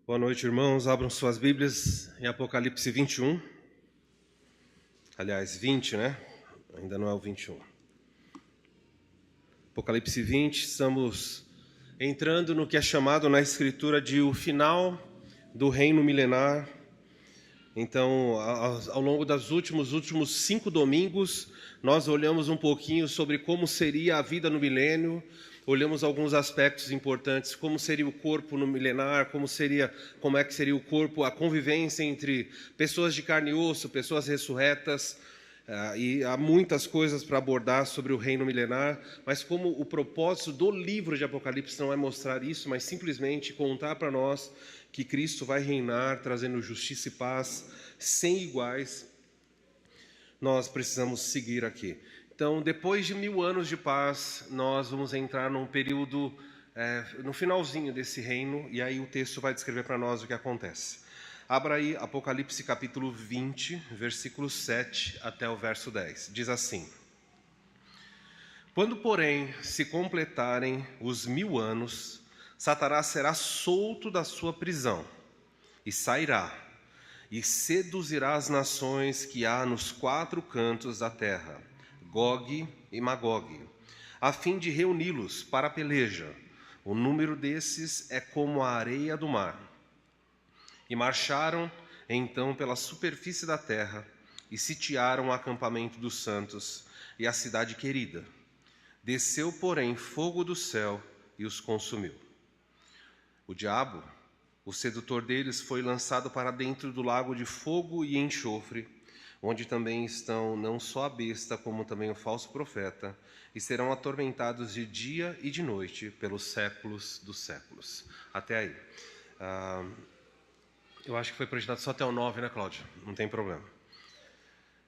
Boa noite, irmãos. Abram suas Bíblias em Apocalipse 21. Aliás, 20, né? Ainda não é o 21. Apocalipse 20, estamos entrando no que é chamado na Escritura de o final do reino milenar. Então, ao longo dos últimos 5 domingos, nós olhamos um pouquinho sobre como seria a vida no milênio. Olhamos alguns aspectos importantes, como seria o corpo no milenar, como é que seria o corpo, a convivência entre pessoas de carne e osso, pessoas ressurretas, e há muitas coisas para abordar sobre o reino milenar, mas como o propósito do livro de Apocalipse não é mostrar isso, mas simplesmente contar para nós que Cristo vai reinar, trazendo justiça e paz sem iguais, nós precisamos seguir aqui. Então, depois de 1000 anos de paz, nós vamos entrar num período, no finalzinho desse reino, e aí o texto vai descrever para nós o que acontece. Abra aí Apocalipse capítulo 20, versículo 7 até o verso 10. Diz assim: Quando, porém, se completarem os 1000 anos, Satanás será solto da sua prisão e sairá, e seduzirá as nações que há nos 4 cantos da terra, Gog e Magog, a fim de reuni-los para a peleja. O número desses é como a areia do mar. E marcharam então pela superfície da terra e sitiaram o acampamento dos santos e a cidade querida. Desceu, porém, fogo do céu e os consumiu. O diabo, o sedutor deles, foi lançado para dentro do lago de fogo e enxofre, onde também estão não só a besta, como também o falso profeta, e serão atormentados de dia e de noite pelos séculos dos séculos. Até aí. Eu acho que foi projetado só até o 9, né, Cláudio? Não tem problema.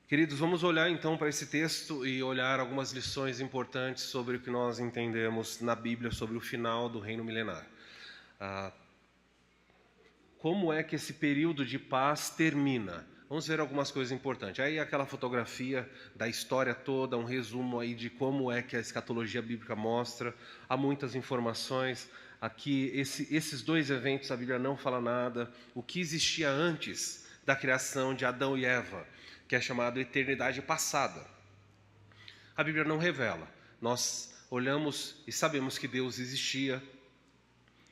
Queridos, vamos olhar então para esse texto e olhar algumas lições importantes sobre o que nós entendemos na Bíblia sobre o final do reino milenar. Como é que esse período de paz termina? Vamos ver algumas coisas importantes. Aí aquela fotografia da história toda, um resumo aí de como é que a escatologia bíblica mostra. Há muitas informações. Aqui, esses 2 eventos, a Bíblia não fala nada. O que existia antes da criação de Adão e Eva, que é chamado eternidade passada. A Bíblia não revela. Nós olhamos e sabemos que Deus existia.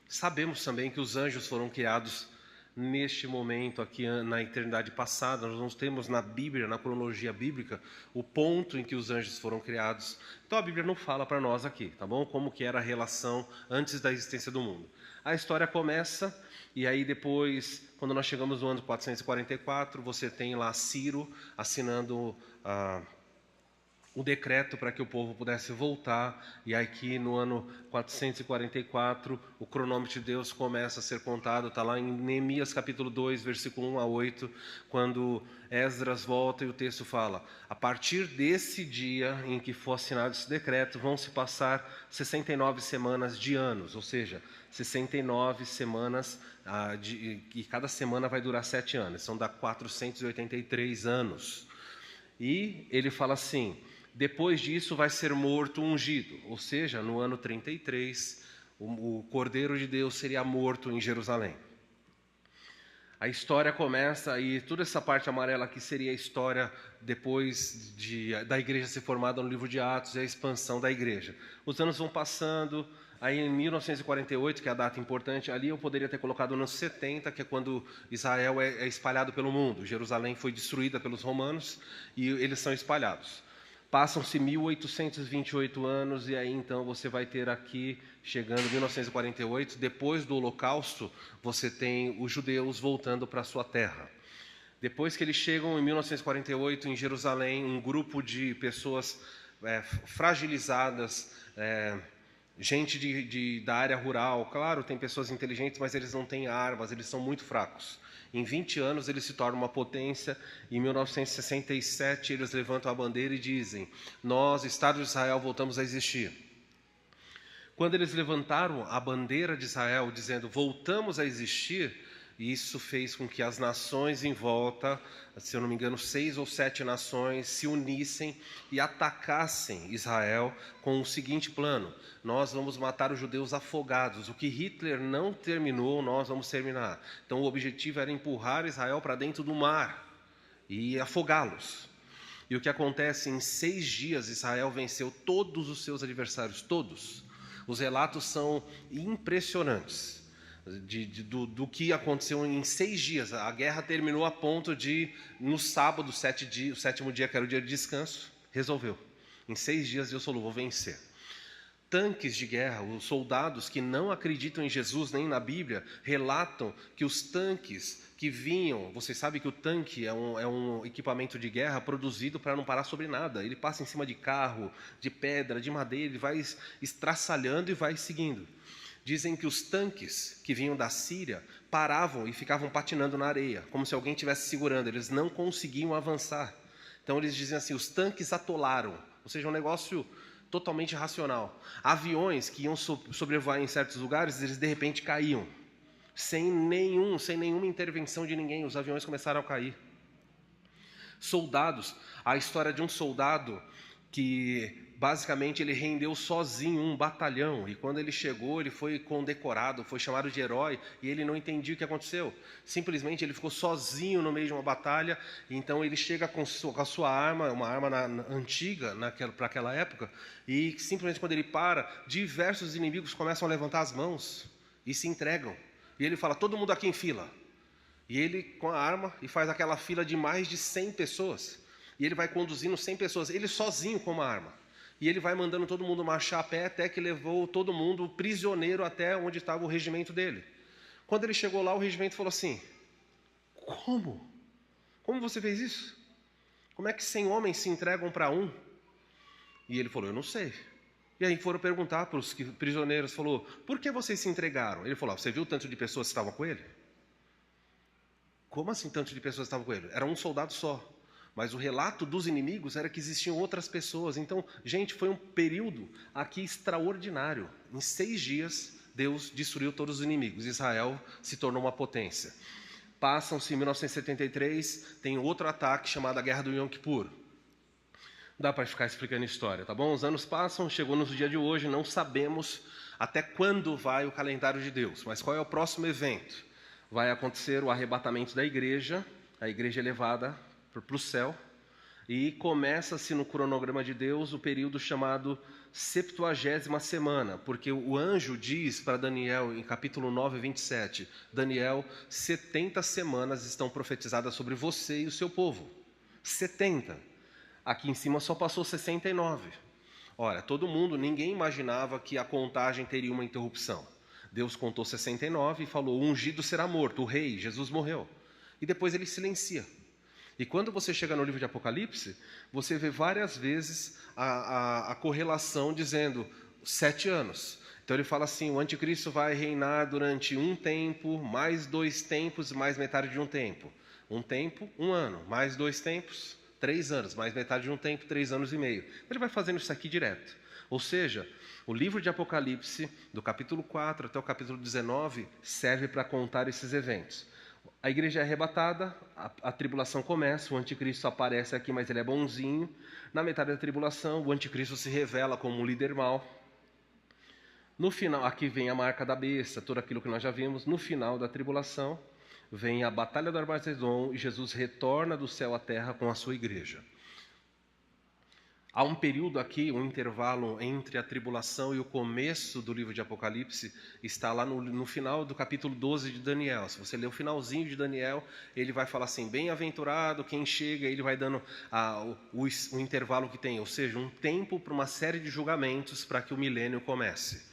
Sabemos também que os anjos foram criados neste momento aqui na eternidade passada. Nós não temos na Bíblia, na cronologia bíblica, o ponto em que os anjos foram criados. Então a Bíblia não fala para nós aqui, tá bom? Como que era a relação antes da existência do mundo. A história começa, e aí depois, quando nós chegamos no ano 444, você tem lá Ciro assinando o decreto para que o povo pudesse voltar, e aqui no ano 444, o cronômetro de Deus começa a ser contado, está lá em Neemias capítulo 2, versículo 1 a 8, quando Esdras volta e o texto fala: a partir desse dia em que for assinado esse decreto, vão se passar 69 semanas de anos, ou seja, 69 semanas, e cada semana vai durar 7 anos, são dá 483 anos. E ele fala assim: depois disso vai ser morto o ungido, ou seja, no ano 33, o Cordeiro de Deus seria morto em Jerusalém. A história começa, e toda essa parte amarela aqui seria a história depois da igreja ser formada no livro de Atos e a expansão da igreja. Os anos vão passando, aí em 1948, que é a data importante, ali eu poderia ter colocado no ano 70, que é quando Israel é espalhado pelo mundo. Jerusalém foi destruída pelos romanos e eles são espalhados. Passam-se 1828 anos, e aí então você vai ter aqui, chegando em 1948, depois do Holocausto, você tem os judeus voltando para a sua terra. Depois que eles chegam em 1948 em Jerusalém, um grupo de pessoas fragilizadas, gente da área rural, claro, tem pessoas inteligentes, mas eles não têm armas, eles são muito fracos. Em 20 anos eles se tornam uma potência. Em 1967 eles levantam a bandeira e dizem: nós, Estado de Israel, voltamos a existir. Quando eles levantaram a bandeira de Israel dizendo voltamos a existir, E isso fez com que as nações em volta, se eu não me engano, 6 ou 7 nações, se unissem e atacassem Israel com o seguinte plano: nós vamos matar os judeus afogados. O que Hitler não terminou, nós vamos terminar. Então o objetivo era empurrar Israel para dentro do mar e afogá-los. E o que acontece? Em 6 dias, Israel venceu todos os seus adversários, todos. Os relatos são impressionantes do que aconteceu em 6 dias. A guerra terminou a ponto de, no sábado, o 7º dia, que era o dia de descanso, resolveu. Em 6 dias, Deus falou: vou vencer. Tanques de guerra, os soldados que não acreditam em Jesus nem na Bíblia, relatam que os tanques que vinham, vocês sabem que o tanque é um equipamento de guerra produzido para não parar sobre nada. Ele passa em cima de carro, de pedra, de madeira, ele vai estraçalhando e vai seguindo. Dizem que os tanques que vinham da Síria paravam e ficavam patinando na areia, como se alguém estivesse segurando, eles não conseguiam avançar. Então eles diziam assim: os tanques atolaram, ou seja, um negócio totalmente racional. Aviões que iam sobrevoar em certos lugares, eles de repente caíam, sem nenhuma intervenção de ninguém, os aviões começaram a cair. Soldados, a história de um soldado que basicamente ele rendeu sozinho um batalhão, e quando ele chegou, ele foi condecorado, foi chamado de herói, e ele não entendia o que aconteceu. Simplesmente ele ficou sozinho no meio de uma batalha, então ele chega com a sua arma, uma arma antiga para aquela época, e simplesmente quando ele para, diversos inimigos começam a levantar as mãos e se entregam. E ele fala: todo mundo aqui em fila. E ele com a arma e faz aquela fila de mais de 100 pessoas. E ele vai conduzindo 100 pessoas, ele sozinho com uma arma. E ele vai mandando todo mundo marchar a pé até que levou todo mundo prisioneiro até onde estava o regimento dele. Quando ele chegou lá, o regimento falou assim: como? Como você fez isso? Como é que 100 homens se entregam para um? E ele falou: eu não sei. E aí foram perguntar para os prisioneiros, falou: por que vocês se entregaram? Ele falou: você viu o tanto de pessoas que estavam com ele? Como assim tanto de pessoas estavam com ele? Era um soldado só. Mas o relato dos inimigos era que existiam outras pessoas. Então, gente, foi um período aqui extraordinário. Em 6 dias, Deus destruiu todos os inimigos. Israel se tornou uma potência. Passam-se em 1973, tem outro ataque chamado a Guerra do Yom Kippur. Dá para ficar explicando a história, tá bom? Os anos passam, chegou no dia de hoje, não sabemos até quando vai o calendário de Deus. Mas qual é o próximo evento? Vai acontecer o arrebatamento da igreja, a igreja é levada para o céu, e começa-se no cronograma de Deus o período chamado 70ª semana, porque o anjo diz para Daniel, em capítulo 9, 27, Daniel, 70 semanas estão profetizadas sobre você e o seu povo. 70. Aqui em cima só passou 69. Ora, todo mundo, ninguém imaginava que a contagem teria uma interrupção. Deus contou 69 e falou: o ungido será morto, o rei, Jesus morreu. E depois ele silencia. E quando você chega no livro de Apocalipse, você vê várias vezes a correlação dizendo 7 anos. Então ele fala assim: o anticristo vai reinar durante um tempo, mais 2 tempos, mais metade de um tempo. Um tempo, 1 ano, mais 2 tempos, 3 anos, mais metade de um tempo, 3 anos e meio. Ele vai fazendo isso aqui direto. Ou seja, o livro de Apocalipse, do capítulo 4 até o capítulo 19, serve para contar esses eventos. A igreja é arrebatada, a tribulação começa, o anticristo aparece aqui, mas ele é bonzinho. Na metade da tribulação, o anticristo se revela como um líder mau. No final, aqui vem a marca da besta, tudo aquilo que nós já vimos. No final da tribulação, vem a batalha do Armagedon e Jesus retorna do céu à terra com a sua igreja. Há um período aqui, um intervalo entre a tribulação e o começo do livro de Apocalipse, está lá no final do capítulo 12 de Daniel. Se você ler o finalzinho de Daniel, ele vai falar assim: bem-aventurado quem chega, ele vai dando o intervalo que tem, ou seja, um tempo para uma série de julgamentos para que o milênio comece.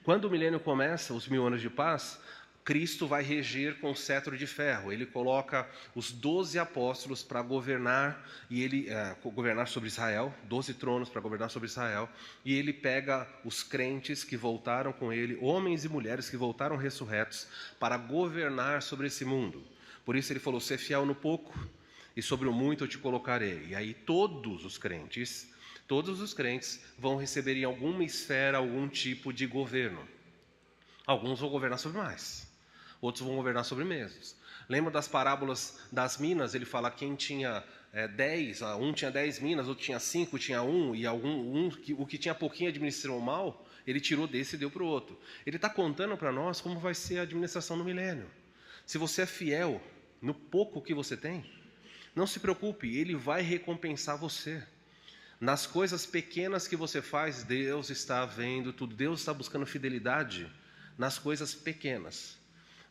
Quando o milênio começa, os 1000 anos de paz, Cristo vai reger com cetro de ferro. Ele coloca os 12 apóstolos para governar, e ele governar sobre Israel, 12 tronos para governar sobre Israel, e ele pega os crentes que voltaram com ele, homens e mulheres que voltaram ressurretos, para governar sobre esse mundo. Por isso ele falou: ser fiel no pouco, e sobre o muito eu te colocarei. E aí todos os crentes vão receber em alguma esfera algum tipo de governo. Alguns vão governar sobre mais. outros vão governar sobre mesmos. Lembra das parábolas das minas? Ele fala quem tinha 10, um tinha 10 minas, outro tinha 5, tinha 1, e o que tinha pouquinho administrou mal, ele tirou desse e deu para o outro. Ele está contando para nós como vai ser a administração no milênio. Se você é fiel no pouco que você tem, não se preocupe, ele vai recompensar você. Nas coisas pequenas que você faz, Deus está vendo tudo. Deus está buscando fidelidade nas coisas pequenas,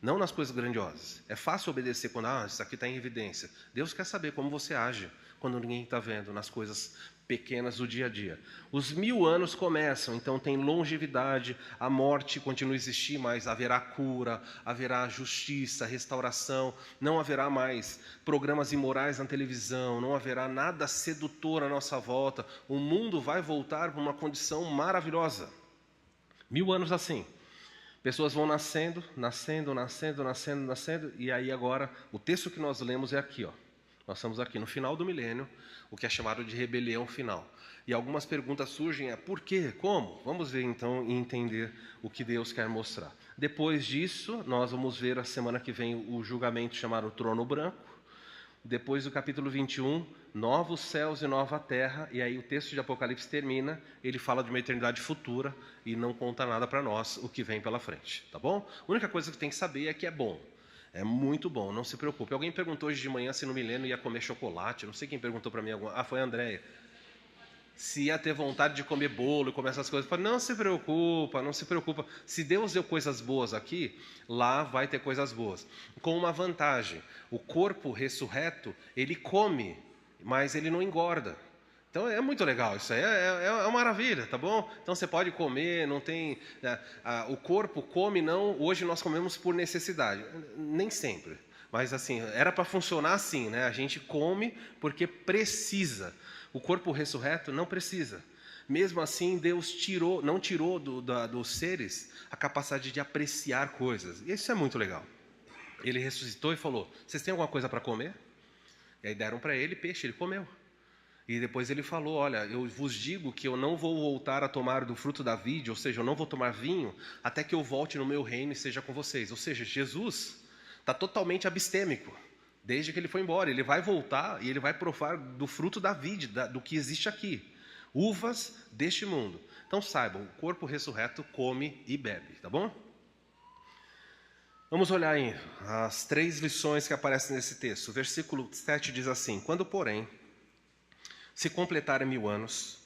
não nas coisas grandiosas. É fácil obedecer quando isso aqui está em evidência. Deus quer saber como você age quando ninguém está vendo, nas coisas pequenas do dia a dia. Os 1000 anos começam, então tem longevidade, a morte continua a existir, mas haverá cura, haverá justiça, restauração, não haverá mais programas imorais na televisão, não haverá nada sedutor à nossa volta, o mundo vai voltar para uma condição maravilhosa. 1000 anos assim. Pessoas vão nascendo, e aí agora, o texto que nós lemos é aqui, ó. Nós estamos aqui no final do milênio, o que é chamado de rebelião final. E algumas perguntas surgem, por quê? Como? Vamos ver então e entender o que Deus quer mostrar. Depois disso, nós vamos ver a semana que vem o julgamento chamado Trono Branco. Depois do capítulo 21, novos céus e nova terra, e aí o texto de Apocalipse termina, ele fala de uma eternidade futura e não conta nada para nós o que vem pela frente, tá bom? A única coisa que tem que saber é que é bom, é muito bom, não se preocupe. Alguém perguntou hoje de manhã se no milênio ia comer chocolate, não sei quem perguntou para mim, foi a Andréia. Se ia ter vontade de comer bolo e comer essas coisas. Eu falei, não se preocupa, não se preocupa. Se Deus deu coisas boas aqui, lá vai ter coisas boas. Com uma vantagem, o corpo ressurreto, ele come, mas ele não engorda. Então é muito legal, isso aí é uma maravilha, tá bom? Então você pode comer, não tem... o corpo come, não, hoje nós comemos por necessidade, nem sempre. Mas assim, era para funcionar assim, né? A gente come porque precisa. O corpo ressurreto não precisa. Mesmo assim, Deus não tirou dos seres a capacidade de apreciar coisas. E isso é muito legal. Ele ressuscitou e falou, vocês têm alguma coisa para comer? E aí deram para ele peixe, ele comeu. E depois ele falou, olha, eu vos digo que eu não vou voltar a tomar do fruto da vide, ou seja, eu não vou tomar vinho, até que eu volte no meu reino e seja com vocês. Ou seja, Jesus está totalmente abstêmico. Desde que ele foi embora, ele vai voltar e ele vai provar do fruto da vide, do que existe aqui. Uvas deste mundo. Então saibam, o corpo ressurreto come e bebe, tá bom? Vamos olhar aí as 3 lições que aparecem nesse texto. O versículo 7 diz assim, quando porém se completarem 1000 anos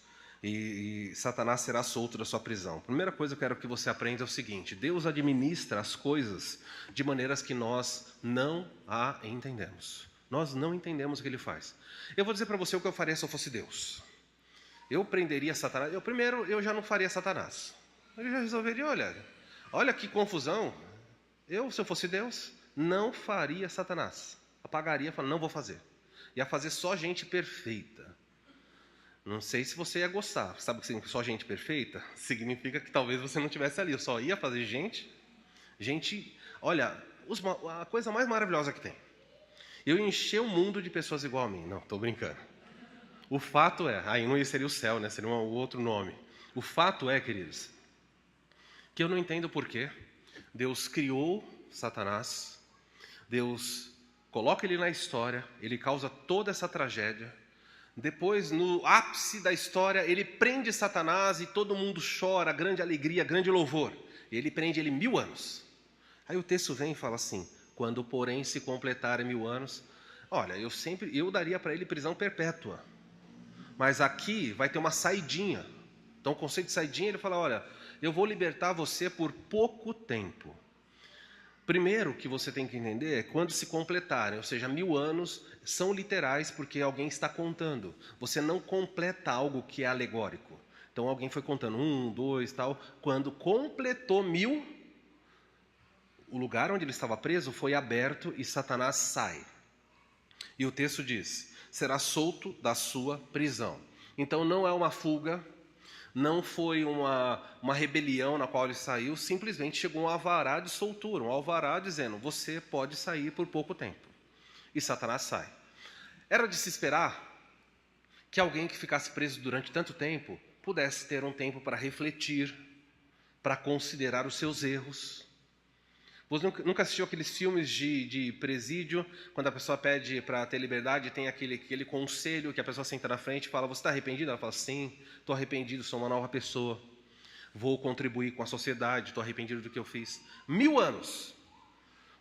e Satanás será solto da sua prisão. A primeira coisa que eu quero que você aprenda é o seguinte, Deus administra as coisas de maneiras que nós não a entendemos. Nós não entendemos o que ele faz. Eu vou dizer para você o que eu faria se eu fosse Deus. Eu prenderia Satanás. Eu já não faria Satanás. Eu já resolveria, olha que confusão. Se eu fosse Deus, não faria Satanás. Apagaria, falaria, não vou fazer. Ia fazer só gente perfeita. Não sei se você ia gostar. Sabe o que significa só gente perfeita? Significa que talvez você não estivesse ali. Eu só ia fazer gente, olha, a coisa mais maravilhosa que tem. Eu encher o mundo de pessoas igual a mim. Não, estou brincando. O fato é, aí não seria o céu, né? Seria um outro nome. O fato é, queridos, que eu não entendo por quê. Deus criou Satanás, Deus coloca ele na história, ele causa toda essa tragédia. Depois, no ápice da história, ele prende Satanás e todo mundo chora, grande alegria, grande louvor. E ele prende ele 1000 anos. Aí o texto vem e fala assim, quando porém se completarem 1000 anos, olha, eu daria para ele prisão perpétua. Mas aqui vai ter uma saidinha. Então o conceito de saidinha, ele fala, olha, eu vou libertar você por pouco tempo. Primeiro que você tem que entender é quando se completarem, ou seja, 1000 anos são literais porque alguém está contando. Você não completa algo que é alegórico. Então alguém foi contando 1, 2, tal. Quando completou 1000, o lugar onde ele estava preso foi aberto e Satanás sai. E o texto diz, será solto da sua prisão. Então não é uma fuga, não foi uma rebelião na qual ele saiu, simplesmente chegou um alvará de soltura, um alvará dizendo, você pode sair por pouco tempo. E Satanás sai. Era de se esperar que alguém que ficasse preso durante tanto tempo pudesse ter um tempo para refletir, para considerar os seus erros, Você nunca assistiu aqueles filmes de presídio, quando a pessoa pede para ter liberdade, tem aquele conselho que a pessoa senta na frente e fala, você está arrependido? Ela fala, sim, estou arrependido, sou uma nova pessoa. Vou contribuir com a sociedade, estou arrependido do que eu fiz. 1000 anos.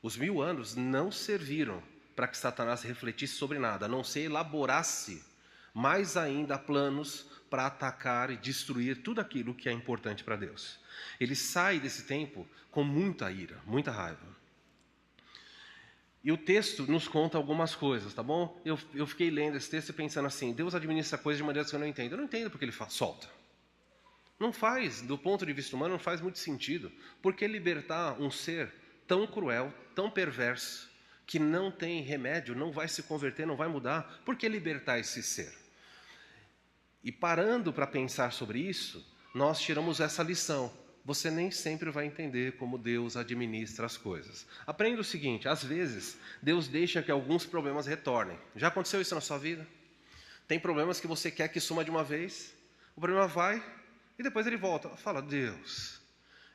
Os 1000 anos não serviram para que Satanás refletisse sobre nada, a não ser elaborasse mais ainda planos para atacar e destruir tudo aquilo que é importante para Deus. Ele sai desse tempo com muita ira, muita raiva. E o texto nos conta algumas coisas, tá bom? Eu fiquei lendo esse texto e pensando assim, Deus administra coisas de maneiras que eu não entendo. Eu não entendo porque ele solta. Não faz, do ponto de vista humano, não faz muito sentido. Por que libertar um ser tão cruel, tão perverso, que não tem remédio, não vai se converter, não vai mudar? Por que libertar esse ser? E parando para pensar sobre isso, nós tiramos essa lição. Você nem sempre vai entender como Deus administra as coisas. Aprenda o seguinte, às vezes, Deus deixa que alguns problemas retornem. Já aconteceu isso na sua vida? Tem problemas que você quer que suma de uma vez, o problema vai e depois ele volta. Fala, Deus,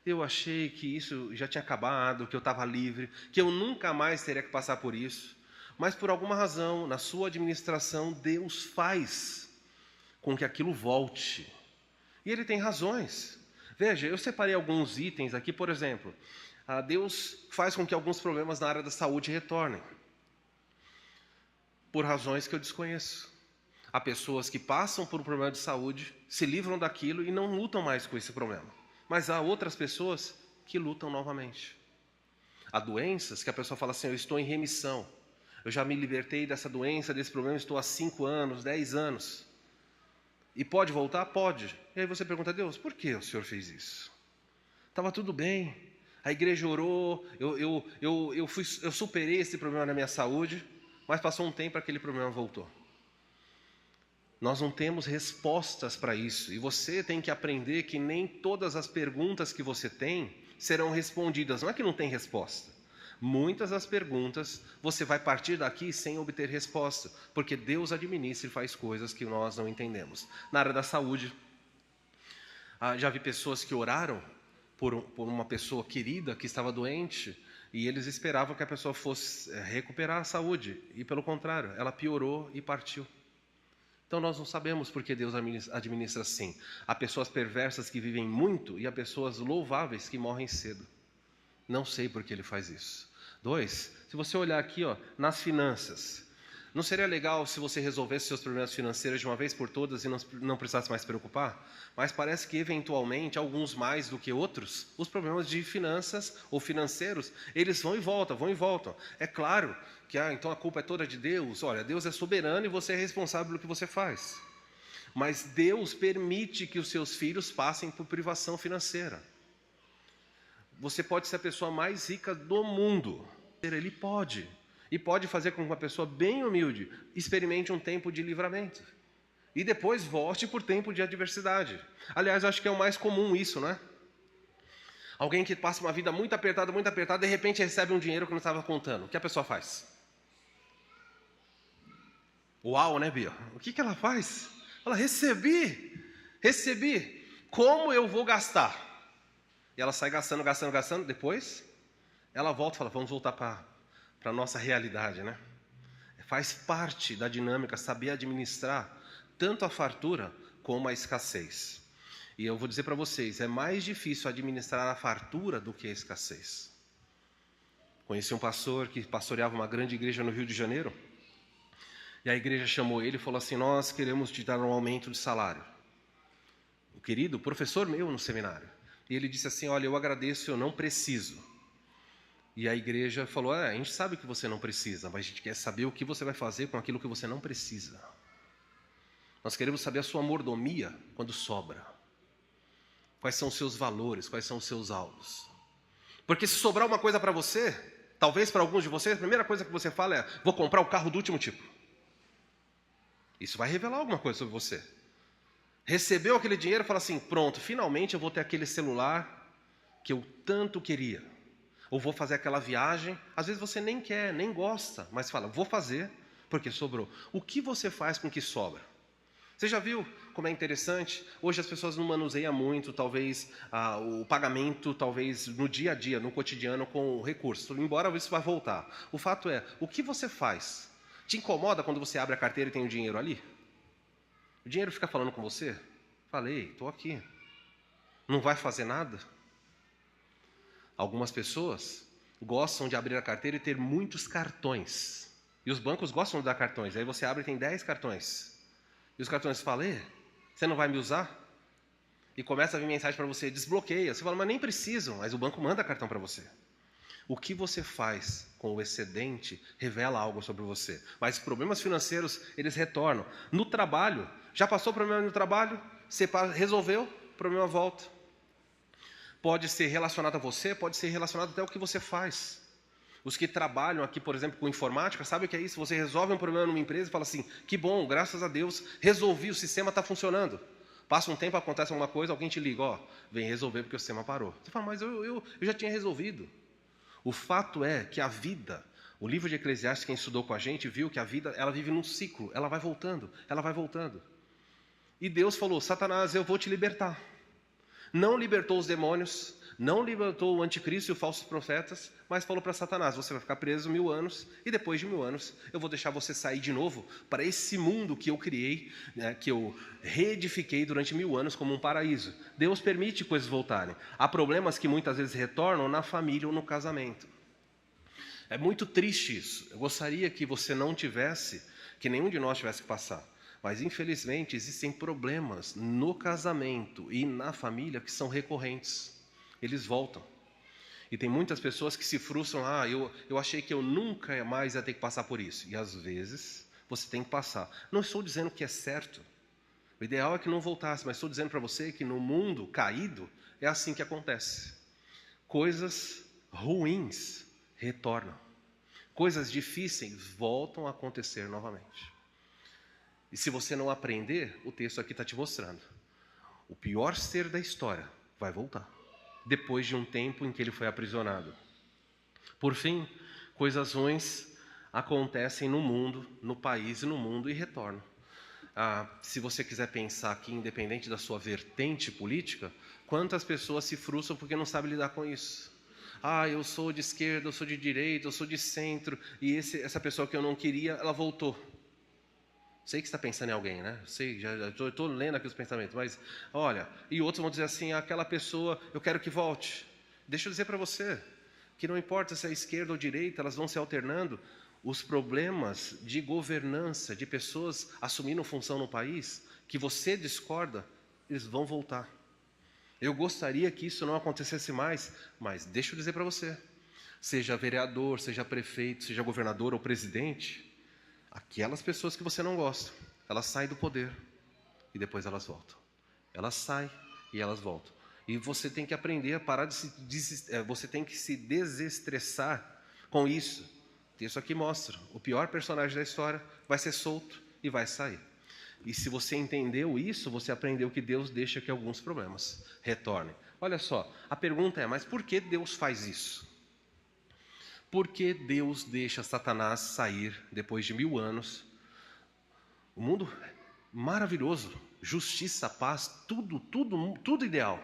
eu achei que isso já tinha acabado, que eu estava livre, que eu nunca mais teria que passar por isso. Mas por alguma razão, na sua administração, Deus faz com que aquilo volte. E ele tem razões. Veja, eu separei alguns itens aqui, por exemplo, Deus faz com que alguns problemas na área da saúde retornem, por razões que eu desconheço. Há pessoas que passam por um problema de saúde, se livram daquilo e não lutam mais com esse problema. Mas há outras pessoas que lutam novamente. Há doenças que a pessoa fala assim, eu estou em remissão, eu já me libertei dessa doença, desse problema, estou há 5 anos, 10 anos. E pode voltar? Pode. E aí você pergunta a Deus, por que o Senhor fez isso? Estava tudo bem, a igreja orou, eu superei esse problema na minha saúde, mas passou um tempo e aquele problema voltou. Nós não temos respostas para isso, e você tem que aprender que nem todas as perguntas que você tem serão respondidas. Não é que não tem resposta. Muitas das perguntas você vai partir daqui sem obter resposta, porque Deus administra e faz coisas que nós não entendemos. Na área da saúde, já vi pessoas que oraram por uma pessoa querida que estava doente e eles esperavam que a pessoa fosse recuperar a saúde e pelo contrário, ela piorou e partiu. Então nós não sabemos por que Deus administra assim. Há pessoas perversas que vivem muito e há pessoas louváveis que morrem cedo. Não sei por que ele faz isso. 2, se você olhar aqui, nas finanças, não seria legal se você resolvesse seus problemas financeiros de uma vez por todas e não precisasse mais se preocupar? Mas parece que, eventualmente, alguns mais do que outros, os problemas de finanças ou financeiros, eles vão e voltam. É claro que então a culpa é toda de Deus. Olha, Deus é soberano e você é responsável pelo que você faz. Mas Deus permite que os seus filhos passem por privação financeira. Você pode ser a pessoa mais rica do mundo. Ele pode. E pode fazer com que uma pessoa bem humilde experimente um tempo de livramento. E depois volte por tempo de adversidade. Aliás, eu acho que é o mais comum isso, né? Alguém que passa uma vida muito apertada, de repente recebe um dinheiro que não estava contando. O que a pessoa faz? Uau, né, Bia? O que ela faz? Ela, recebi. Como eu vou gastar? E ela sai gastando. Depois, ela volta e fala, vamos voltar para a nossa realidade, né? Faz parte da dinâmica saber administrar tanto a fartura como a escassez. E eu vou dizer para vocês, é mais difícil administrar a fartura do que a escassez. Conheci um pastor que pastoreava uma grande igreja no Rio de Janeiro. E a igreja chamou ele e falou assim, nós queremos te dar um aumento de salário. O querido professor meu no seminário. E ele disse assim, olha, eu agradeço, eu não preciso. E a igreja falou, a gente sabe que você não precisa, mas a gente quer saber o que você vai fazer com aquilo que você não precisa. Nós queremos saber a sua mordomia quando sobra. Quais são os seus valores, quais são os seus alvos. Porque se sobrar uma coisa para você, talvez para alguns de vocês, a primeira coisa que você fala é, vou comprar o carro do último tipo. Isso vai revelar alguma coisa sobre você. Recebeu aquele dinheiro e fala assim, pronto, finalmente eu vou ter aquele celular que eu tanto queria. Ou vou fazer aquela viagem, às vezes você nem quer, nem gosta, mas fala, vou fazer porque sobrou. O que você faz com o que sobra? Você já viu como é interessante? Hoje as pessoas não manuseiam muito, talvez, o pagamento, talvez, no dia a dia, no cotidiano, com recursos. Embora isso vá voltar. O fato é, o que você faz? Te incomoda quando você abre a carteira e tem o dinheiro ali? O dinheiro fica falando com você? Falei, estou aqui. Não vai fazer nada? Algumas pessoas gostam de abrir a carteira e ter muitos cartões. E os bancos gostam de dar cartões. Aí você abre e tem 10 cartões. E os cartões falam, você não vai me usar? E começa a vir mensagem para você, desbloqueia. Você fala, mas nem precisam. Mas o banco manda cartão para você. O que você faz com o excedente revela algo sobre você. Mas problemas financeiros, eles retornam. No trabalho, já passou o problema no trabalho? Você resolveu, o problema volta. Pode ser relacionado a você, pode ser relacionado até ao que você faz. Os que trabalham aqui, por exemplo, com informática, sabe o que é isso? Você resolve um problema numa empresa e fala assim, que bom, graças a Deus, resolvi, o sistema está funcionando. Passa um tempo, acontece alguma coisa, alguém te liga, vem resolver porque o sistema parou. Você fala, mas eu já tinha resolvido. O fato é que a vida, o livro de Eclesiastes, quem estudou com a gente, viu que a vida, ela vive num ciclo, ela vai voltando, ela vai voltando. E Deus falou, Satanás, eu vou te libertar. Não libertou os demônios, não libertou o anticristo e os falsos profetas, mas falou para Satanás, você vai ficar preso 1000 anos, e depois de 1000 anos, eu vou deixar você sair de novo para esse mundo que eu criei, que eu reedifiquei durante 1000 anos como um paraíso. Deus permite coisas voltarem. Há problemas que muitas vezes retornam na família ou no casamento. É muito triste isso. Eu gostaria que você não tivesse, que nenhum de nós tivesse que passar. Mas, infelizmente, existem problemas no casamento e na família que são recorrentes. Eles voltam. E tem muitas pessoas que se frustram. Eu achei que eu nunca mais ia ter que passar por isso. E, às vezes, você tem que passar. Não estou dizendo que é certo. O ideal é que não voltasse. Mas estou dizendo para você que no mundo caído, é assim que acontece. Coisas ruins retornam. Coisas difíceis voltam a acontecer novamente. E se você não aprender, o texto aqui está te mostrando. O pior ser da história vai voltar. Depois de um tempo em que ele foi aprisionado. Por fim, coisas ruins acontecem no mundo, no país e no mundo e retornam. Se você quiser pensar aqui, independente da sua vertente política, quantas pessoas se frustram porque não sabem lidar com isso? Eu sou de esquerda, eu sou de direita, eu sou de centro, e essa pessoa que eu não queria, ela voltou. Sei que você está pensando em alguém, né? Sei, já estou lendo aqui os pensamentos, mas olha, e outros vão dizer assim, aquela pessoa, eu quero que volte. Deixa eu dizer para você, que não importa se é esquerda ou direita, elas vão se alternando. Os problemas de governança, de pessoas assumindo função no país, que você discorda, eles vão voltar. Eu gostaria que isso não acontecesse mais, mas deixa eu dizer para você, seja vereador, seja prefeito, seja governador ou presidente, aquelas pessoas que você não gosta, elas saem do poder e depois elas voltam. Elas saem e elas voltam. E você tem que aprender a parar você tem que se desestressar com isso. O texto aqui mostra, o pior personagem da história vai ser solto e vai sair. E se você entendeu isso, você aprendeu que Deus deixa que alguns problemas retornem. Olha só, a pergunta é, mas por que Deus faz isso? Por que Deus deixa Satanás sair depois de 1000 anos? O mundo maravilhoso, justiça, paz, tudo ideal.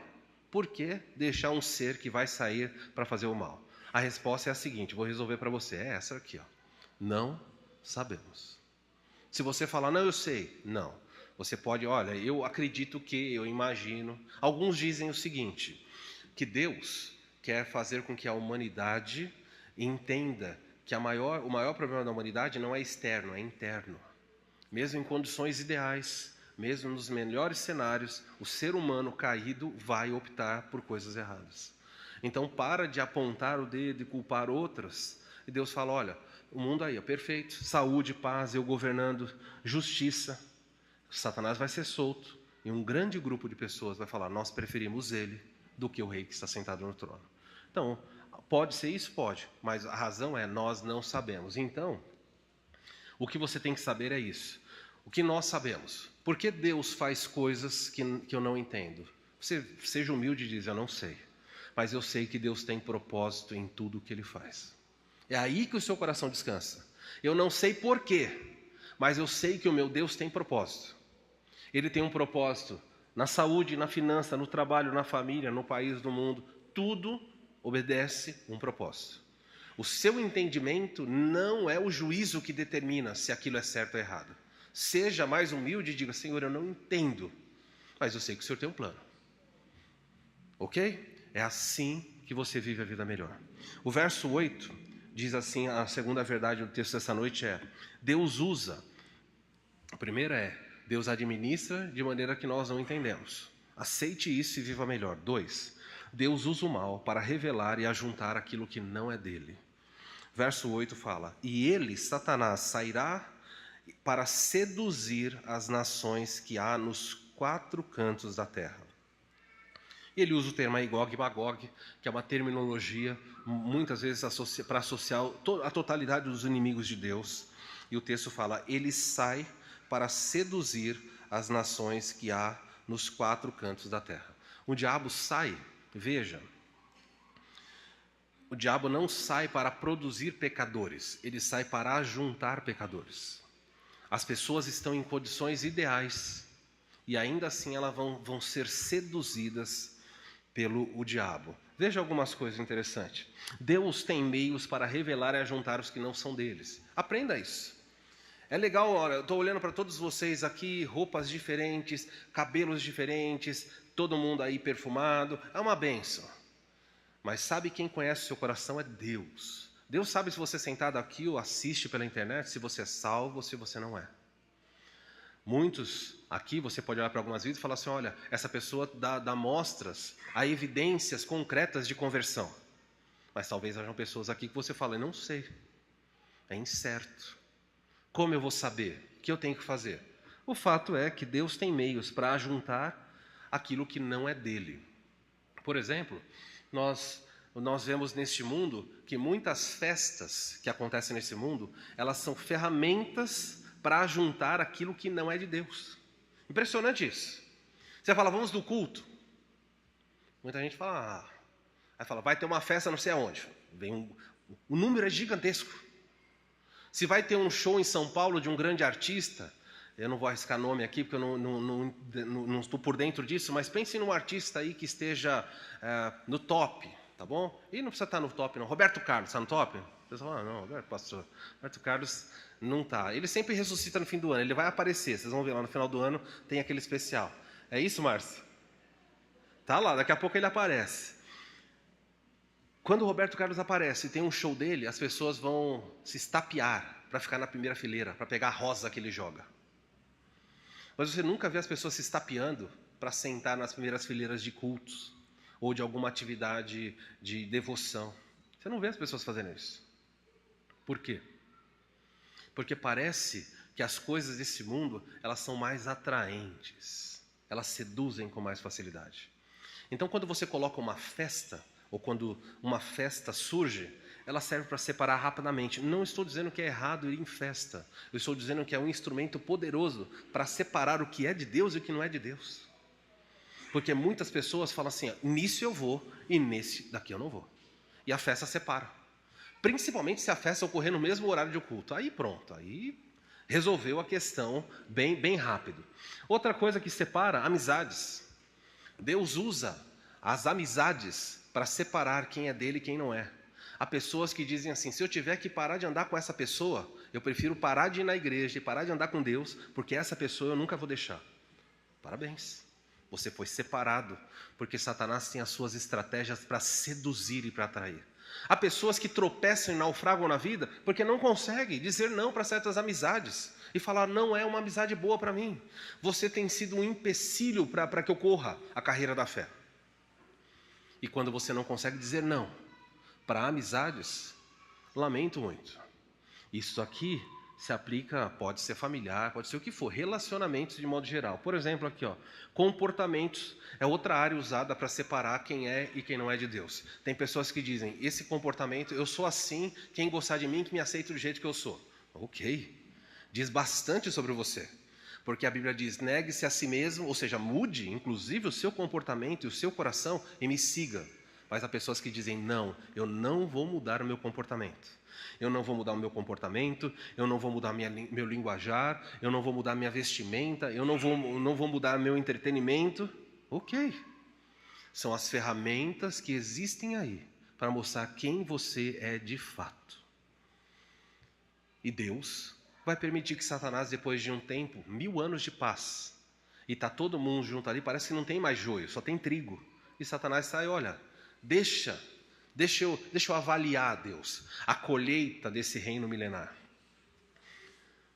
Por que deixar um ser que vai sair para fazer o mal? A resposta é a seguinte, vou resolver para você, é essa aqui. Não sabemos. Se você falar, não, eu sei, não. Você pode, olha, eu acredito que, eu imagino. Alguns dizem o seguinte, que Deus quer fazer com que a humanidade entenda que o maior problema da humanidade não é externo, é interno. Mesmo em condições ideais, mesmo nos melhores cenários, o ser humano caído vai optar por coisas erradas. Então, para de apontar o dedo e culpar outras. E Deus fala, olha, o mundo aí é perfeito, saúde, paz, eu governando, justiça. Satanás vai ser solto e um grande grupo de pessoas vai falar, nós preferimos ele do que o rei que está sentado no trono. Então, pode ser isso? Pode, mas a razão é, nós não sabemos. Então, o que você tem que saber é isso. O que nós sabemos? Por que Deus faz coisas que eu não entendo? Você seja humilde e diz, eu não sei. Mas eu sei que Deus tem propósito em tudo o que Ele faz. É aí que o seu coração descansa. Eu não sei por quê, mas eu sei que o meu Deus tem propósito. Ele tem um propósito na saúde, na finança, no trabalho, na família, no país, no mundo. Tudo obedece um propósito. O seu entendimento não é o juízo que determina se aquilo é certo ou errado. Seja mais humilde e diga: Senhor, eu não entendo, mas eu sei que o Senhor tem um plano. Ok? É assim que você vive a vida melhor. O verso 8 diz assim, a segunda verdade do texto dessa noite é: Deus usa. A primeira é: Deus administra de maneira que nós não entendemos. Aceite isso e viva melhor. 2, Deus usa o mal para revelar e ajuntar aquilo que não é dele. Verso 8 fala: E ele, Satanás, sairá para seduzir as nações que há nos 4 cantos da terra. E ele usa o termo Gog e Magog, que é uma terminologia muitas vezes para associar a totalidade dos inimigos de Deus. E o texto fala: ele sai para seduzir as nações que há nos 4 cantos da terra. O diabo sai, veja, o diabo não sai para produzir pecadores, ele sai para ajuntar pecadores. As pessoas estão em condições ideais e ainda assim elas vão ser seduzidas pelo diabo. Veja algumas coisas interessantes. Deus tem meios para revelar e ajuntar os que não são deles. Aprenda isso. É legal, olha, eu estou olhando para todos vocês aqui, roupas diferentes, cabelos diferentes, todo mundo aí perfumado, é uma bênção. Mas sabe quem conhece o seu coração? É Deus. Deus sabe se você é sentado aqui ou assiste pela internet, se você é salvo ou se você não é. Muitos aqui, você pode olhar para algumas vidas e falar assim: olha, essa pessoa dá mostras, há evidências concretas de conversão. Mas talvez hajam pessoas aqui que você fala: eu não sei, é incerto. Como eu vou saber? O que eu tenho que fazer? O fato é que Deus tem meios para ajuntar aquilo que não é dele. Por exemplo, nós vemos neste mundo que muitas festas que acontecem nesse mundo, elas são ferramentas para ajuntar aquilo que não é de Deus. Impressionante isso. Você fala: vamos do culto. Muita gente fala: aí fala, vai ter uma festa não sei aonde. O número é gigantesco. Se vai ter um show em São Paulo de um grande artista, eu não vou arriscar nome aqui porque eu não estou por dentro disso, mas pense num artista aí que esteja no top, tá bom? E não precisa estar no top não. Roberto Carlos, está no top? O pessoal fala: não, Roberto Carlos não está. Ele sempre ressuscita no fim do ano, ele vai aparecer, vocês vão ver lá no final do ano, tem aquele especial. É isso, Márcio? Tá lá, daqui a pouco ele aparece. Quando o Roberto Carlos aparece e tem um show dele, as pessoas vão se estapear para ficar na primeira fileira, para pegar a rosa que ele joga. Mas você nunca vê as pessoas se estapeando para sentar nas primeiras fileiras de cultos ou de alguma atividade de devoção. Você não vê as pessoas fazendo isso. Por quê? Porque parece que as coisas desse mundo, elas são mais atraentes. Elas seduzem com mais facilidade. Então, quando você coloca uma festa, ou quando uma festa surge, ela serve para separar rapidamente. Não estou dizendo que é errado ir em festa. Eu estou dizendo que é um instrumento poderoso para separar o que é de Deus e o que não é de Deus. Porque muitas pessoas falam assim: nisso eu vou e nesse daqui eu não vou. E a festa separa. Principalmente se a festa ocorrer no mesmo horário de culto. Aí pronto, aí resolveu a questão bem rápido. Outra coisa que separa: amizades. Deus usa as amizades para separar quem é dele e quem não é. Há pessoas que dizem assim: se eu tiver que parar de andar com essa pessoa, eu prefiro parar de ir na igreja e parar de andar com Deus, porque essa pessoa eu nunca vou deixar. Parabéns, você foi separado, porque Satanás tem as suas estratégias para seduzir e para atrair. Há pessoas que tropeçam e naufragam na vida porque não conseguem dizer não para certas amizades e falar: não é uma amizade boa para mim. Você tem sido um empecilho para que ocorra a carreira da fé. E quando você não consegue dizer não para amizades, lamento muito. Isso aqui se aplica, pode ser familiar, pode ser o que for, relacionamentos de modo geral. Por exemplo, aqui, comportamentos é outra área usada para separar quem é e quem não é de Deus. Tem pessoas que dizem: esse comportamento, eu sou assim, quem gostar de mim que me aceita do jeito que eu sou. Ok, diz bastante sobre você. Porque a Bíblia diz: negue-se a si mesmo, ou seja, mude inclusive o seu comportamento e o seu coração e me siga. Mas há pessoas que dizem, não, eu não vou mudar o meu comportamento. Eu não vou mudar o meu comportamento, eu não vou mudar meu linguajar, eu não vou mudar minha vestimenta, eu não vou mudar meu entretenimento. Ok. São as ferramentas que existem aí para mostrar quem você é de fato. E Deus vai permitir que Satanás, depois de um tempo, 1000 anos de paz, e está todo mundo junto ali, parece que não tem mais joio, só tem trigo. E Satanás sai, olha, deixa eu avaliar, Deus, a colheita desse reino milenar.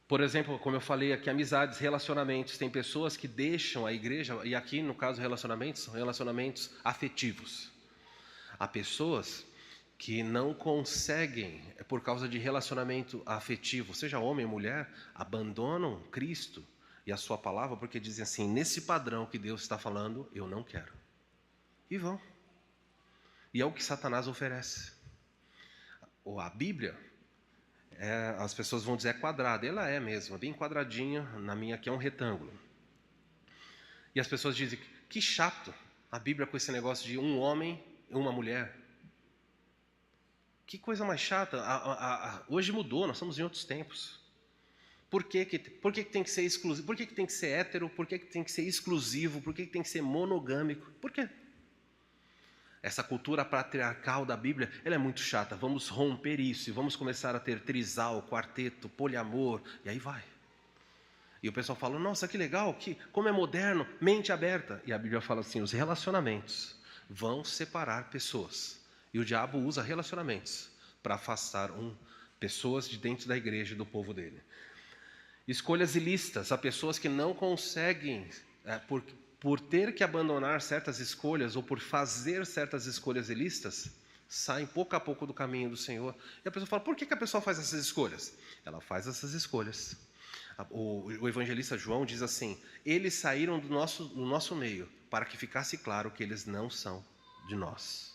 Por exemplo, como eu falei aqui, amizades, relacionamentos. Tem pessoas que deixam a igreja, e aqui no caso relacionamentos, são relacionamentos afetivos. Há pessoas que não conseguem, por causa de relacionamento afetivo, seja homem ou mulher, abandonam Cristo e a sua palavra, porque dizem assim, nesse padrão que Deus está falando, eu não quero. E vão. E é o que Satanás oferece. A Bíblia, as pessoas vão dizer é quadrada, ela é mesmo, bem quadradinha, na minha aqui é um retângulo. E as pessoas dizem, que chato a Bíblia com esse negócio de um homem e uma mulher. Que coisa mais chata, hoje mudou, nós estamos em outros tempos. Por que tem que ser exclusivo? Por que tem que ser hétero? Por que tem que ser exclusivo? Por que tem que ser monogâmico? Por quê? Essa cultura patriarcal da Bíblia, ela é muito chata. Vamos romper isso e vamos começar a ter trisal, quarteto, poliamor, e aí vai. E o pessoal fala, nossa, que legal, como é moderno, mente aberta. E a Bíblia fala assim, os relacionamentos vão separar pessoas. E o diabo usa relacionamentos para afastar pessoas de dentro da igreja e do povo dele. Escolhas ilícitas, há pessoas que não conseguem, por ter que abandonar certas escolhas ou por fazer certas escolhas ilícitas, saem pouco a pouco do caminho do Senhor. E a pessoa fala, por que a pessoa faz essas escolhas? Ela faz essas escolhas. O evangelista João diz assim, eles saíram do nosso meio para que ficasse claro que eles não são de nós.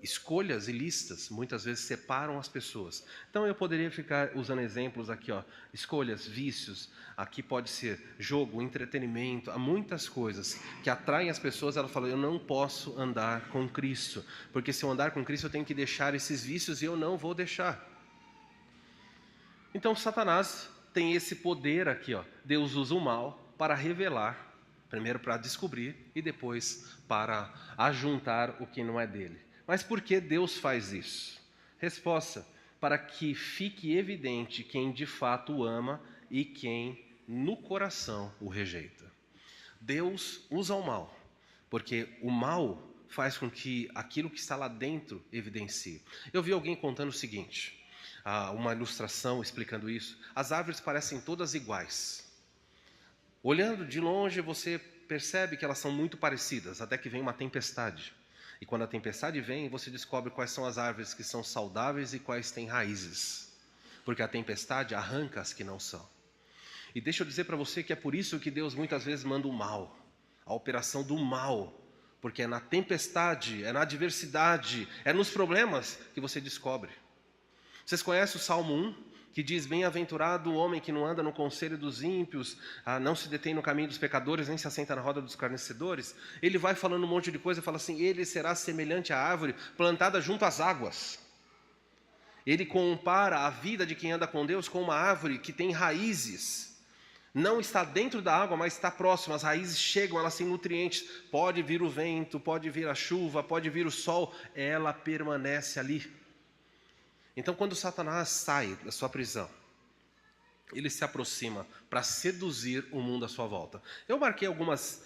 Escolhas ilícitas muitas vezes separam as pessoas. Então eu poderia ficar usando exemplos aqui, escolhas, vícios, aqui pode ser jogo, entretenimento, há muitas coisas que atraem as pessoas. Ela fala, eu não posso andar com Cristo, porque se eu andar com Cristo eu tenho que deixar esses vícios e eu não vou deixar. Então Satanás tem esse poder aqui, Deus usa o mal para revelar, primeiro para descobrir e depois para ajuntar o que não é dele. Mas por que Deus faz isso? Resposta, para que fique evidente quem de fato o ama e quem no coração o rejeita. Deus usa o mal, porque o mal faz com que aquilo que está lá dentro evidencie. Eu vi alguém contando o seguinte, uma ilustração explicando isso. As árvores parecem todas iguais. Olhando de longe você percebe que elas são muito parecidas, até que vem uma tempestade. E quando a tempestade vem, você descobre quais são as árvores que são saudáveis e quais têm raízes. Porque a tempestade arranca as que não são. E deixa eu dizer para você que é por isso que Deus muitas vezes manda o mal. A operação do mal. Porque é na tempestade, é na adversidade, é nos problemas que você descobre. Vocês conhecem o Salmo 1? Que diz, bem-aventurado o homem que não anda no conselho dos ímpios, não se detém no caminho dos pecadores, nem se assenta na roda dos escarnecedores. Ele vai falando um monte de coisa, fala assim, ele será semelhante à árvore plantada junto às águas. Ele compara a vida de quem anda com Deus com uma árvore que tem raízes. Não está dentro da água, mas está próximo, as raízes chegam, elas têm nutrientes. Pode vir o vento, pode vir a chuva, pode vir o sol, ela permanece ali. Então, quando Satanás sai da sua prisão, ele se aproxima para seduzir o mundo à sua volta. Eu marquei algumas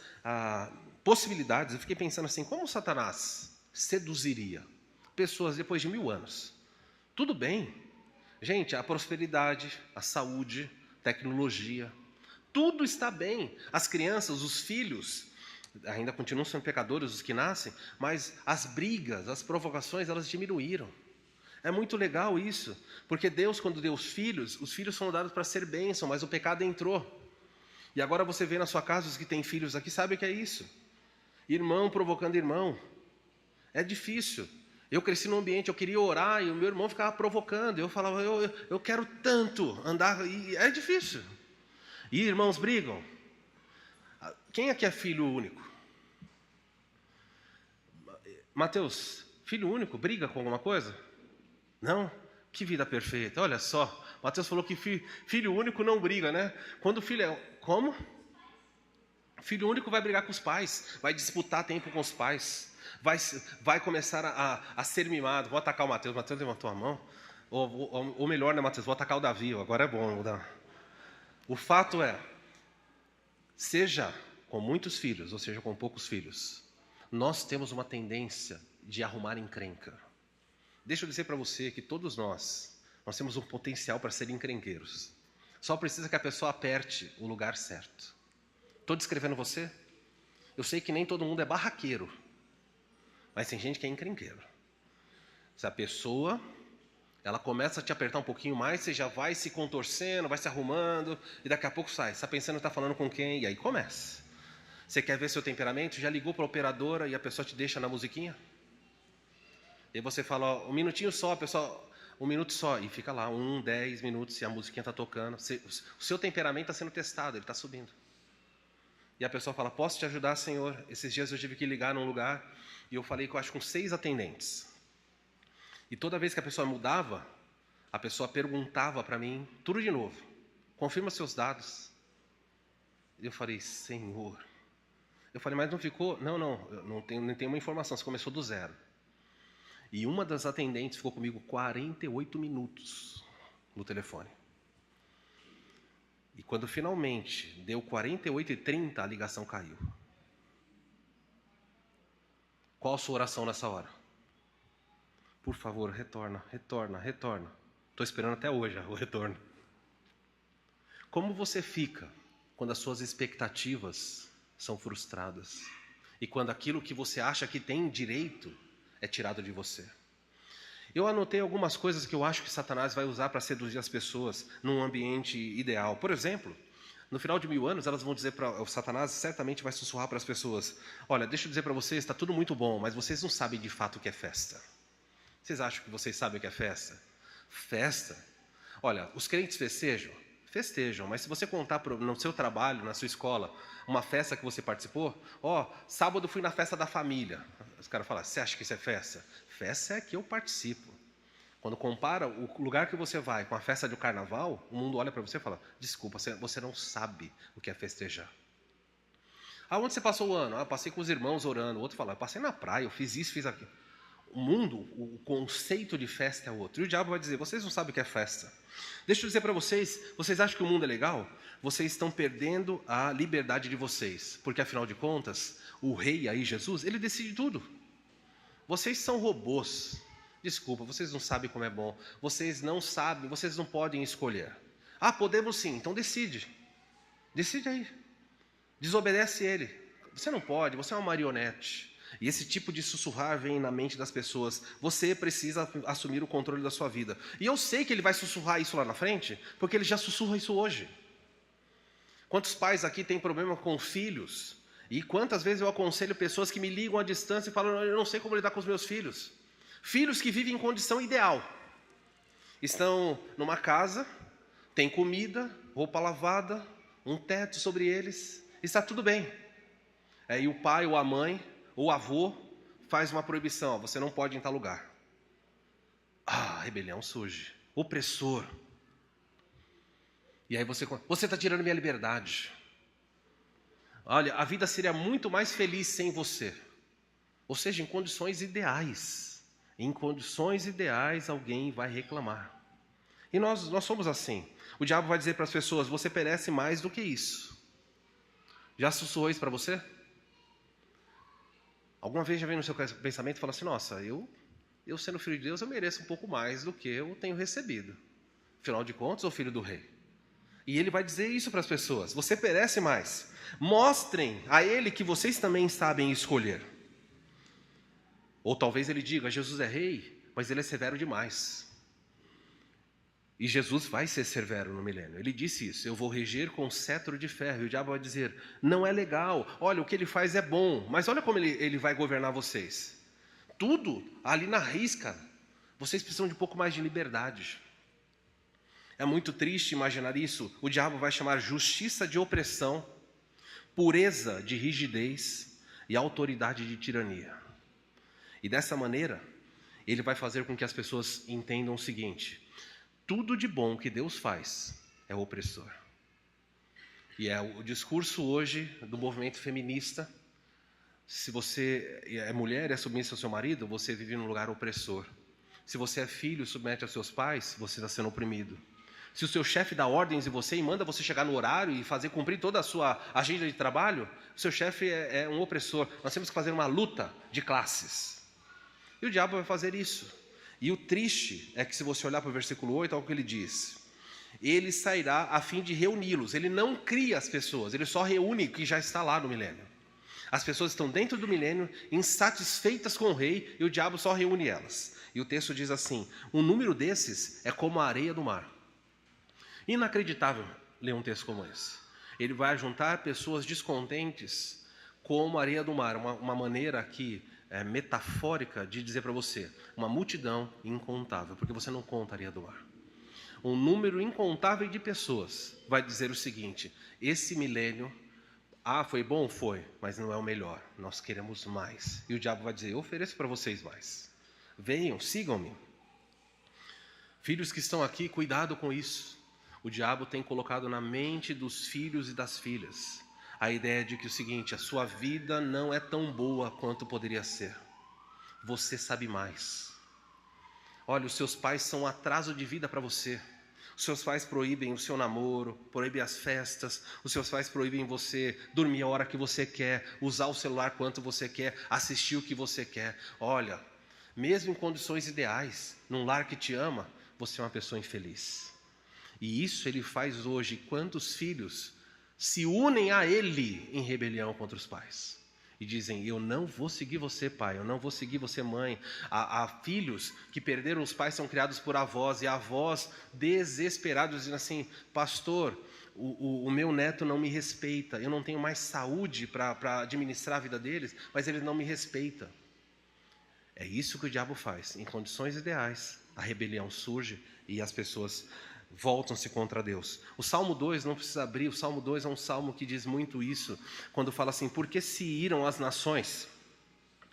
possibilidades, eu fiquei pensando assim, como Satanás seduziria pessoas depois de 1000 anos? Tudo bem, gente, a prosperidade, a saúde, tecnologia, tudo está bem. As crianças, os filhos, ainda continuam sendo pecadores, os que nascem, mas as brigas, as provocações, elas diminuíram. É muito legal isso, porque Deus, quando deu os filhos foram dados para ser bênção, mas o pecado entrou. E agora você vê na sua casa, os que têm filhos aqui, sabem o que é isso. Irmão provocando irmão. É difícil. Eu cresci num ambiente, eu queria orar, e o meu irmão ficava provocando. Eu falava, eu quero tanto andar, e é difícil. E irmãos brigam. Quem aqui é filho único? Mateus, filho único, briga com alguma coisa? Não? Que vida perfeita, olha só. Mateus falou que filho único não briga, né? Quando o filho é... Como? Filho único vai brigar com os pais, vai disputar tempo com os pais, vai começar a ser mimado. Vou atacar o Mateus levantou a mão. Ou melhor, né, Mateus? Vou atacar o Davi, agora é bom. O fato é, seja com muitos filhos, ou seja com poucos filhos, nós temos uma tendência de arrumar encrenca. Deixa eu dizer para você que todos nós temos um potencial para ser encrenqueiros. Só precisa que a pessoa aperte o lugar certo. Estou descrevendo você? Eu sei que nem todo mundo é barraqueiro, mas tem gente que é encrenqueiro. Se a pessoa, ela começa a te apertar um pouquinho mais, você já vai se contorcendo, vai se arrumando, e daqui a pouco sai. Você está pensando que está falando com quem? E aí começa. Você quer ver seu temperamento? Já ligou para a operadora e a pessoa te deixa na musiquinha? E você fala, ó, um minutinho só, a pessoa, um minuto só, e fica lá, 10 minutos, e a musiquinha está tocando. O seu temperamento está sendo testado, ele está subindo. E a pessoa fala, posso te ajudar, senhor? Esses dias eu tive que ligar num lugar, e eu falei que eu acho com 6 atendentes. E toda vez que a pessoa mudava, a pessoa perguntava para mim, tudo de novo, confirma seus dados. E eu falei, senhor... Eu falei, mas não ficou? Não tenho uma informação, você começou do zero. E uma das atendentes ficou comigo 48 minutos no telefone. E quando finalmente deu 48h30, a ligação caiu. Qual a sua oração nessa hora? Por favor, retorna. Estou esperando até hoje o retorno. Como você fica quando as suas expectativas são frustradas? E quando aquilo que você acha que tem direito é tirado de você? Eu anotei algumas coisas que eu acho que Satanás vai usar para seduzir as pessoas num ambiente ideal. Por exemplo, no final de 1000 anos, elas vão dizer para o Satanás, certamente vai sussurrar para as pessoas, olha, deixa eu dizer para vocês, está tudo muito bom, mas vocês não sabem de fato o que é festa. Vocês acham que vocês sabem o que é festa? Festa? Olha, os crentes festejam, mas se você contar no seu trabalho, na sua escola, uma festa que você participou, sábado fui na festa da família. Os caras falam, você acha que isso é festa? Festa é que eu participo. Quando compara o lugar que você vai com a festa do carnaval, o mundo olha para você e fala, desculpa, você não sabe o que é festejar. Aonde você passou o ano? Passei com os irmãos orando. O outro fala, passei na praia, eu fiz isso, fiz aquilo. O mundo, o conceito de festa é outro. E o diabo vai dizer, vocês não sabem o que é festa. Deixa eu dizer para vocês, vocês acham que o mundo é legal? Vocês estão perdendo a liberdade de vocês. Porque, afinal de contas, o rei aí, Jesus, ele decide tudo. Vocês são robôs. Desculpa, vocês não sabem como é bom. Vocês não sabem, vocês não podem escolher. Podemos sim, então decide. Decide aí. Desobedece ele. Você não pode, você é uma marionete. E esse tipo de sussurrar vem na mente das pessoas. Você precisa assumir o controle da sua vida. E eu sei que ele vai sussurrar isso lá na frente, porque ele já sussurra isso hoje. Quantos pais aqui têm problema com filhos? E quantas vezes eu aconselho pessoas que me ligam à distância e falam, eu não sei como lidar com os meus filhos. Filhos que vivem em condição ideal. Estão numa casa, tem comida, roupa lavada, um teto sobre eles, está tudo bem. E o pai ou a mãe, ou o avô, faz uma proibição, você não pode ir em tal lugar. Rebelião surge, opressor. E aí você está tirando minha liberdade. Olha, a vida seria muito mais feliz sem você. Ou seja, em condições ideais. Em condições ideais alguém vai reclamar. E nós somos assim. O diabo vai dizer para as pessoas, você merece mais do que isso. Já sussurrou isso para você? Alguma vez já veio no seu pensamento e falou assim, nossa, eu sendo filho de Deus, eu mereço um pouco mais do que eu tenho recebido. Afinal de contas, sou filho do rei. E ele vai dizer isso para as pessoas, você merece mais. Mostrem a ele que vocês também sabem escolher. Ou talvez ele diga, Jesus é rei, mas ele é severo demais. E Jesus vai ser severo no milênio. Ele disse isso, eu vou reger com cetro de ferro. E o diabo vai dizer, não é legal, olha, o que ele faz é bom, mas olha como ele vai governar vocês. Tudo ali na risca. Vocês precisam de um pouco mais de liberdade. É muito triste imaginar isso. O diabo vai chamar justiça de opressão, pureza de rigidez e autoridade de tirania. E dessa maneira, ele vai fazer com que as pessoas entendam o seguinte: tudo de bom que Deus faz é o opressor. E é o discurso hoje do movimento feminista. Se você é mulher e é submissa ao seu marido, você vive num lugar opressor. Se você é filho e submete aos seus pais, você está sendo oprimido. Se o seu chefe dá ordens em você e manda você chegar no horário e fazer cumprir toda a sua agenda de trabalho, o seu chefe é um opressor. Nós temos que fazer uma luta de classes. E o diabo vai fazer isso. E o triste é que, se você olhar para o versículo 8, olha o que ele diz: ele sairá a fim de reuni-los. Ele não cria as pessoas, ele só reúne o que já está lá no milênio. As pessoas estão dentro do milênio, insatisfeitas com o rei, e o diabo só reúne elas. E o texto diz assim: o número desses é como a areia do mar. Inacreditável ler um texto como esse. Ele vai juntar pessoas descontentes como a areia do mar, uma maneira aqui metafórica de dizer para você, uma multidão incontável, porque você não conta a areia do mar. Um número incontável de pessoas vai dizer o seguinte: esse milênio, foi bom? Foi, mas não é o melhor, nós queremos mais. E o diabo vai dizer: eu ofereço para vocês mais. Venham, sigam-me. Filhos que estão aqui, cuidado com isso. O diabo tem colocado na mente dos filhos e das filhas a ideia de que o seguinte: a sua vida não é tão boa quanto poderia ser. Você sabe mais. Olha, os seus pais são um atraso de vida para você. Os seus pais proíbem o seu namoro, proíbem as festas. Os seus pais proíbem você dormir a hora que você quer, usar o celular quanto você quer, assistir o que você quer. Olha, mesmo em condições ideais, num lar que te ama, você é uma pessoa infeliz. E isso ele faz hoje. Quantos filhos se unem a ele em rebelião contra os pais? E dizem: eu não vou seguir você, pai, eu não vou seguir você, mãe. Há filhos que perderam os pais, são criados por avós, e avós desesperados, dizendo assim: pastor, o meu neto não me respeita, eu não tenho mais saúde para administrar a vida deles, mas ele não me respeita. É isso que o diabo faz. Em condições ideais, a rebelião surge e as pessoas voltam-se contra Deus. O Salmo 2, não precisa abrir, o Salmo 2 é um salmo que diz muito isso, quando fala assim: por que se iram as nações?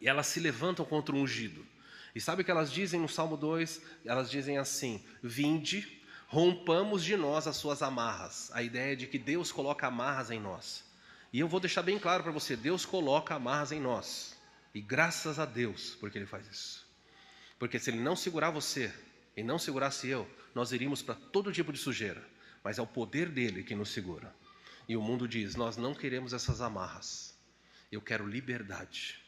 E elas se levantam contra o ungido. E sabe o que elas dizem no Salmo 2? Elas dizem assim: vinde, rompamos de nós as suas amarras. A ideia é de que Deus coloca amarras em nós. E eu vou deixar bem claro para você: Deus coloca amarras em nós. E graças a Deus, porque Ele faz isso. Porque se Ele não segurar você, e não segurasse eu, nós iríamos para todo tipo de sujeira. Mas é o poder dele que nos segura. E o mundo diz: nós não queremos essas amarras. Eu quero liberdade.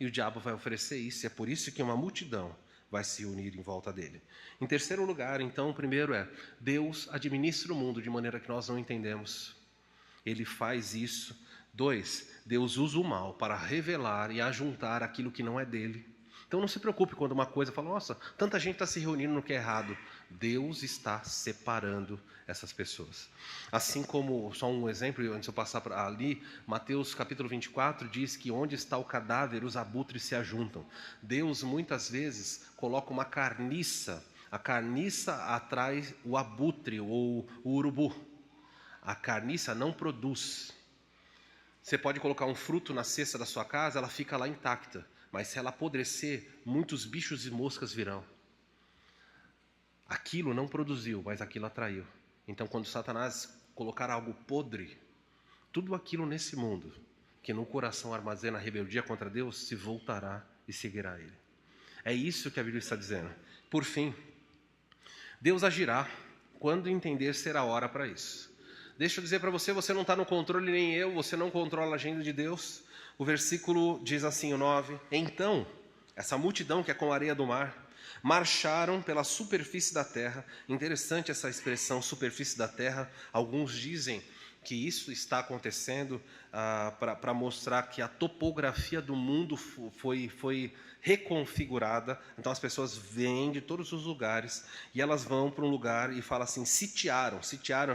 E o diabo vai oferecer isso. E é por isso que uma multidão vai se unir em volta dele. Em terceiro lugar, então, o primeiro é: Deus administra o mundo de maneira que nós não entendemos. Ele faz isso. 2, Deus usa o mal para revelar e ajuntar aquilo que não é dele. Então não se preocupe quando uma coisa fala: nossa, tanta gente está se reunindo no que é errado. Deus está separando essas pessoas. Assim como, só um exemplo, antes de eu passar para ali, Mateus capítulo 24 diz que onde está o cadáver, os abutres se ajuntam. Deus muitas vezes coloca uma carniça. A carniça atrai o abutre ou o urubu. A carniça não produz. Você pode colocar um fruto na cesta da sua casa, ela fica lá intacta. Mas se ela apodrecer, muitos bichos e moscas virão. Aquilo não produziu, mas aquilo atraiu. Então, quando Satanás colocar algo podre, tudo aquilo nesse mundo, que no coração armazena rebeldia contra Deus, se voltará e seguirá a Ele. É isso que a Bíblia está dizendo. Por fim, Deus agirá quando entender ser a hora para isso. Deixa eu dizer para você: você não está no controle, nem eu, você não controla a agenda de Deus. O versículo diz assim, o 9: então, essa multidão que é como a areia do mar, marcharam pela superfície da terra. Interessante essa expressão, superfície da terra. Alguns dizem que isso está acontecendo para mostrar que a topografia do mundo foi reconfigurada. Então as pessoas vêm de todos os lugares e elas vão para um lugar e falam assim: sitiaram,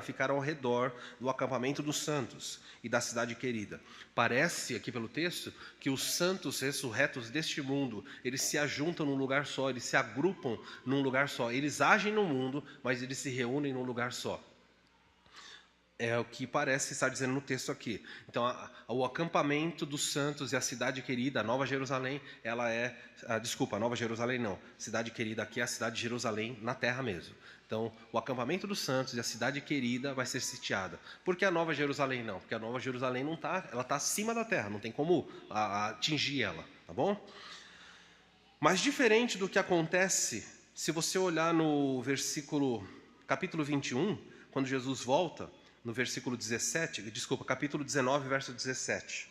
ficaram ao redor do acampamento dos santos e da cidade querida. Parece aqui pelo texto que os santos ressurretos deste mundo, eles se ajuntam num lugar só, eles se agrupam num lugar só. Eles agem no mundo, mas eles se reúnem num lugar só. É o que parece estar dizendo no texto aqui. Então, o acampamento dos santos e a cidade querida, a Nova Jerusalém, ela é... desculpa, a Nova Jerusalém não. Cidade querida aqui é a cidade de Jerusalém, na terra mesmo. Então, o acampamento dos santos e a cidade querida vai ser sitiada. Por que a Nova Jerusalém não? Porque a Nova Jerusalém não tá, ela está acima da terra, não tem como atingir ela, tá bom? Mas diferente do que acontece, se você olhar no capítulo 21, quando Jesus volta, no versículo 17, capítulo 19, verso 17,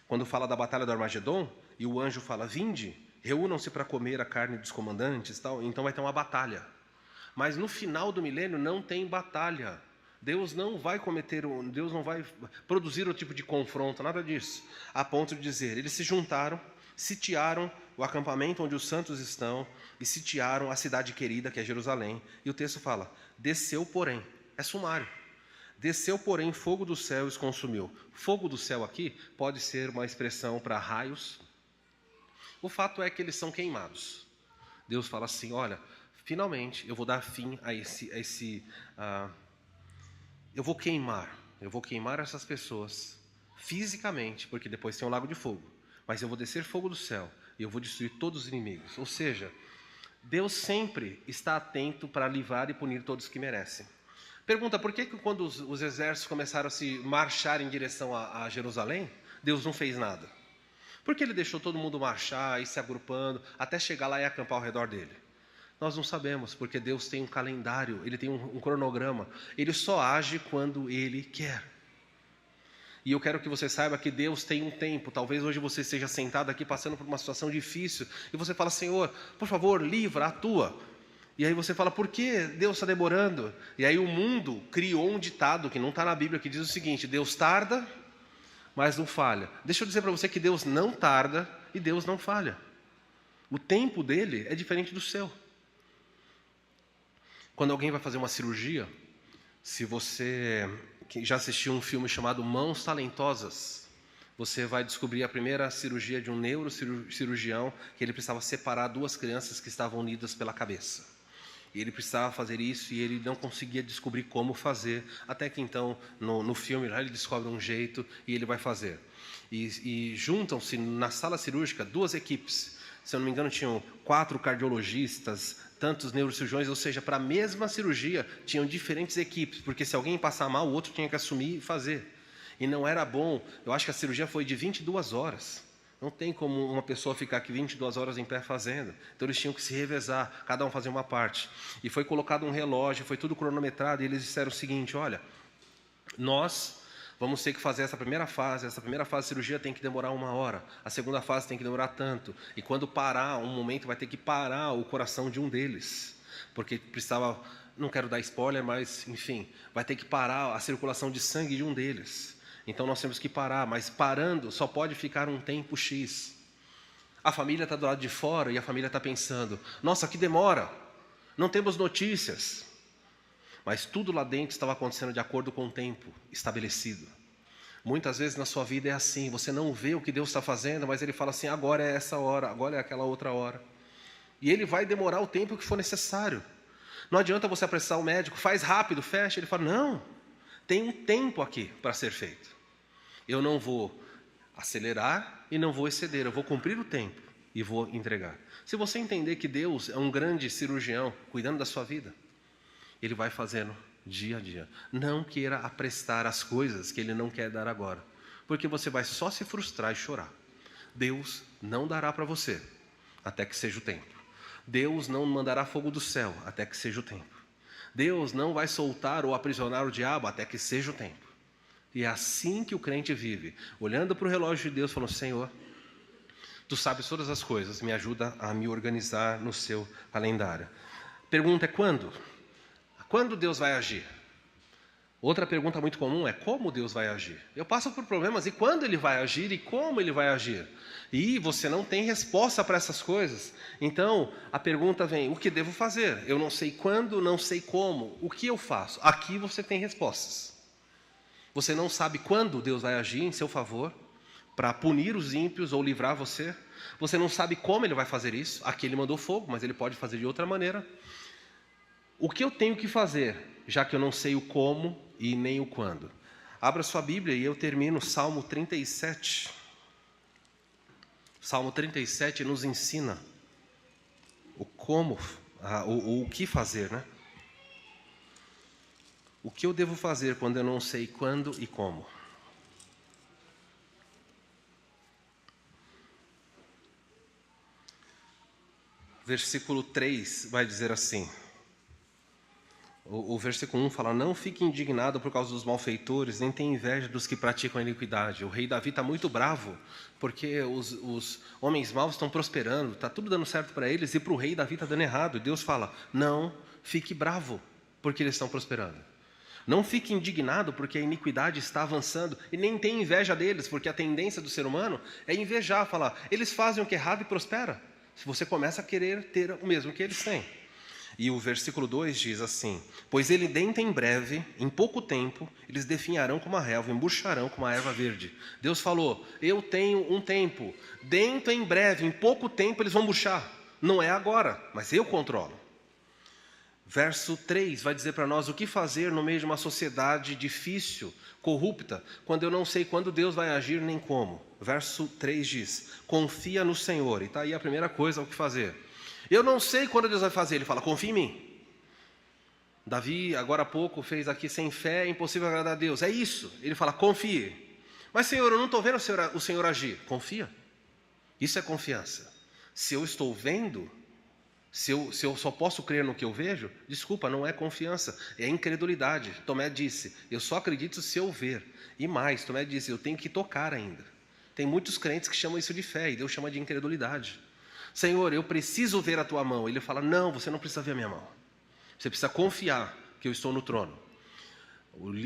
quando fala da batalha do Armagedon, e o anjo fala, vinde, reúnam-se para comer a carne dos comandantes, tal, então vai ter uma batalha. Mas no final do milênio não tem batalha. Deus não vai produzir o tipo de confronto, nada disso. A ponto de dizer, eles se juntaram, sitiaram o acampamento onde os santos estão e sitiaram a cidade querida, que é Jerusalém. E o texto fala, desceu, porém, é sumário. Desceu, porém, fogo do céu e os consumiu. Fogo do céu aqui pode ser uma expressão para raios. O fato é que eles são queimados. Deus fala assim, olha, finalmente eu vou dar fim a eu vou queimar essas pessoas fisicamente, porque depois tem um lago de fogo. Mas eu vou descer fogo do céu e eu vou destruir todos os inimigos. Ou seja, Deus sempre está atento para livrar e punir todos que merecem. Pergunta, por que quando os exércitos começaram a se marchar em direção a Jerusalém, Deus não fez nada? Por que ele deixou todo mundo marchar e se agrupando, até chegar lá e acampar ao redor dele? Nós não sabemos, porque Deus tem um calendário, ele tem um cronograma. Ele só age quando ele quer. E eu quero que você saiba que Deus tem um tempo. Talvez hoje você esteja sentado aqui passando por uma situação difícil, e você fala, Senhor, por favor, livra, atua. E aí você fala, por que Deus está demorando? E aí o mundo criou um ditado que não está na Bíblia, que diz o seguinte, Deus tarda, mas não falha. Deixa eu dizer para você que Deus não tarda e Deus não falha. O tempo dele é diferente do seu. Quando alguém vai fazer uma cirurgia, se você já assistiu um filme chamado Mãos Talentosas, você vai descobrir a primeira cirurgia de um neurocirurgião, que ele precisava separar duas crianças que estavam unidas pela cabeça. E ele precisava fazer isso e ele não conseguia descobrir como fazer, até que então, no filme, lá ele descobre um jeito e ele vai fazer. E juntam-se na sala cirúrgica duas equipes. Se eu não me engano, tinham 4 cardiologistas, tantos neurocirurgiões, ou seja, para a mesma cirurgia, tinham diferentes equipes, porque se alguém passar mal, o outro tinha que assumir e fazer. E não era bom, eu acho que a cirurgia foi de 22 horas. Não tem como uma pessoa ficar aqui 22 horas em pé fazendo. Então eles tinham que se revezar, cada um fazia uma parte. E foi colocado um relógio, foi tudo cronometrado, e eles disseram o seguinte, olha, nós vamos ter que fazer essa primeira fase de cirurgia tem que demorar 1 hora, a segunda fase tem que demorar tanto, e quando parar, um momento vai ter que parar o coração de um deles, porque precisava, não quero dar spoiler, mas enfim, vai ter que parar a circulação de sangue de um deles. Então nós temos que parar, mas parando só pode ficar um tempo X. A família está do lado de fora e a família está pensando, nossa, que demora, não temos notícias. Mas tudo lá dentro estava acontecendo de acordo com o tempo estabelecido. Muitas vezes na sua vida é assim, você não vê o que Deus está fazendo, mas Ele fala assim, agora é essa hora, agora é aquela outra hora. E Ele vai demorar o tempo que for necessário. Não adianta você apressar o médico, faz rápido, fecha. Ele fala, não, tem um tempo aqui para ser feito. Eu não vou acelerar e não vou exceder, eu vou cumprir o tempo e vou entregar. Se você entender que Deus é um grande cirurgião cuidando da sua vida, Ele vai fazendo dia a dia. Não queira apressar as coisas que Ele não quer dar agora, porque você vai só se frustrar e chorar. Deus não dará para você até que seja o tempo. Deus não mandará fogo do céu até que seja o tempo. Deus não vai soltar ou aprisionar o diabo até que seja o tempo. E é assim que o crente vive, olhando para o relógio de Deus, falando, Senhor, Tu sabes todas as coisas, me ajuda a me organizar no Seu calendário. Pergunta é quando? Quando Deus vai agir? Outra pergunta muito comum é como Deus vai agir? Eu passo por problemas, e quando Ele vai agir e como Ele vai agir? E você não tem resposta para essas coisas. Então, a pergunta vem, o que devo fazer? Eu não sei quando, não sei como. O que eu faço? Aqui você tem respostas. Você não sabe quando Deus vai agir em seu favor para punir os ímpios ou livrar você. Você não sabe como Ele vai fazer isso. Aqui Ele mandou fogo, mas Ele pode fazer de outra maneira. O que eu tenho que fazer, já que eu não sei o como, e nem o quando. Abra sua Bíblia e eu termino Salmo 37. Salmo 37 nos ensina o como, o que fazer, né? O que eu devo fazer quando eu não sei quando e como? Versículo 3 vai dizer assim. O versículo 1 fala: não fique indignado por causa dos malfeitores, nem tenha inveja dos que praticam a iniquidade. O rei Davi está muito bravo, porque os homens maus estão prosperando, está tudo dando certo para eles, e para o rei Davi está dando errado. E Deus fala: não fique bravo, porque eles estão prosperando. Não fique indignado, porque a iniquidade está avançando, e nem tenha inveja deles, porque a tendência do ser humano é invejar, falar: eles fazem o que é errado e prospera. Se você começa a querer ter o mesmo que eles têm. E o versículo 2 diz assim: pois ele dentro em breve, em pouco tempo, eles definharão como a relva, embucharão como a erva verde. Deus falou: eu tenho um tempo, dentro em breve, em pouco tempo eles vão murchar. Não é agora, mas eu controlo. Verso 3 vai dizer para nós o que fazer no meio de uma sociedade difícil, corrupta, quando eu não sei quando Deus vai agir nem como. Verso 3 diz: confia no Senhor. E está aí a primeira coisa, o que fazer. Eu não sei quando Deus vai fazer. Ele fala: confia em mim. Davi, agora há pouco, fez aqui: sem fé é impossível agradar a Deus. É isso. Ele fala: confie. Mas Senhor, eu não estou vendo o Senhor agir. Confia. Isso é confiança. Se eu estou vendo, se eu só posso crer no que eu vejo, desculpa, não é confiança, é incredulidade. Tomé disse: eu só acredito se eu ver. E mais, Tomé disse: eu tenho que tocar ainda. Tem muitos crentes que chamam isso de fé, e Deus chama de incredulidade. Senhor, eu preciso ver a tua mão. Ele fala: não, você não precisa ver a minha mão. Você precisa confiar que eu estou no trono.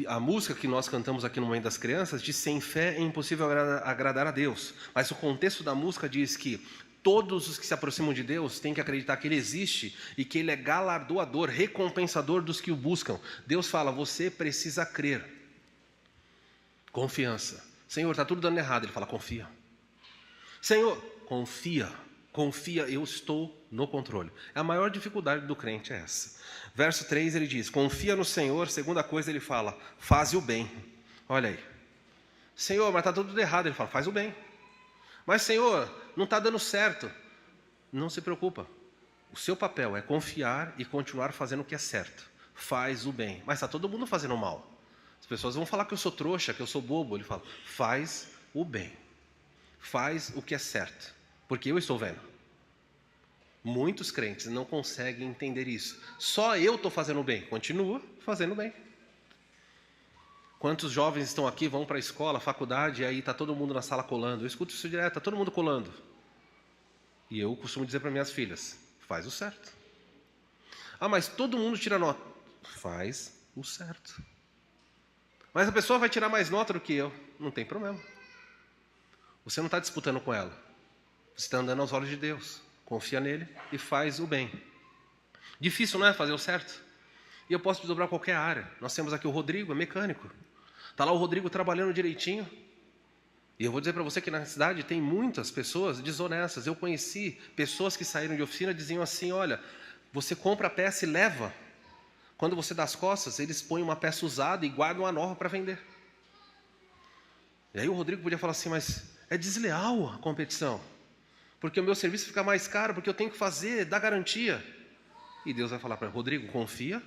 A música que nós cantamos aqui no Momento das Crianças diz: sem fé é impossível agradar a Deus. Mas o contexto da música diz que todos os que se aproximam de Deus têm que acreditar que Ele existe e que Ele é galardoador, recompensador dos que o buscam. Deus fala: você precisa crer. Confiança. Senhor, está tudo dando errado. Ele fala: confia. Senhor, confia. Confia, eu estou no controle. A maior dificuldade do crente é essa. Verso 3 ele diz: confia no Senhor. Segunda coisa ele fala: faz o bem. Olha aí. Senhor, mas está tudo errado. Ele fala: faz o bem. Mas Senhor, não está dando certo. Não se preocupa. O seu papel é confiar e continuar fazendo o que é certo. Faz o bem. Mas está todo mundo fazendo mal. As pessoas vão falar que eu sou trouxa, que eu sou bobo. Ele fala: faz o bem. Faz o que é certo. Porque eu estou vendo. Muitos crentes não conseguem entender isso. Só eu estou fazendo o bem. Continua fazendo o bem. Quantos jovens estão aqui, vão para a escola, faculdade, e aí está todo mundo na sala colando. Eu escuto isso direto, está todo mundo colando. E eu costumo dizer para minhas filhas: faz o certo. Ah, mas todo mundo tira nota. Faz o certo. Mas a pessoa vai tirar mais nota do que eu. Não tem problema. Você não está disputando com ela. Você está andando aos olhos de Deus. Confia nele e faz o bem. Difícil, não é, fazer o certo? E eu posso desdobrar qualquer área. Nós temos aqui o Rodrigo, é mecânico. Está lá o Rodrigo trabalhando direitinho. E eu vou dizer para você que na cidade tem muitas pessoas desonestas. Eu conheci pessoas que saíram de oficina e diziam assim: olha, você compra a peça e leva. Quando você dá as costas, eles põem uma peça usada e guardam a nova para vender. E aí o Rodrigo podia falar assim: mas é desleal a competição. Porque o meu serviço fica mais caro, porque eu tenho que fazer, dar garantia. E Deus vai falar para ele: Rodrigo, confia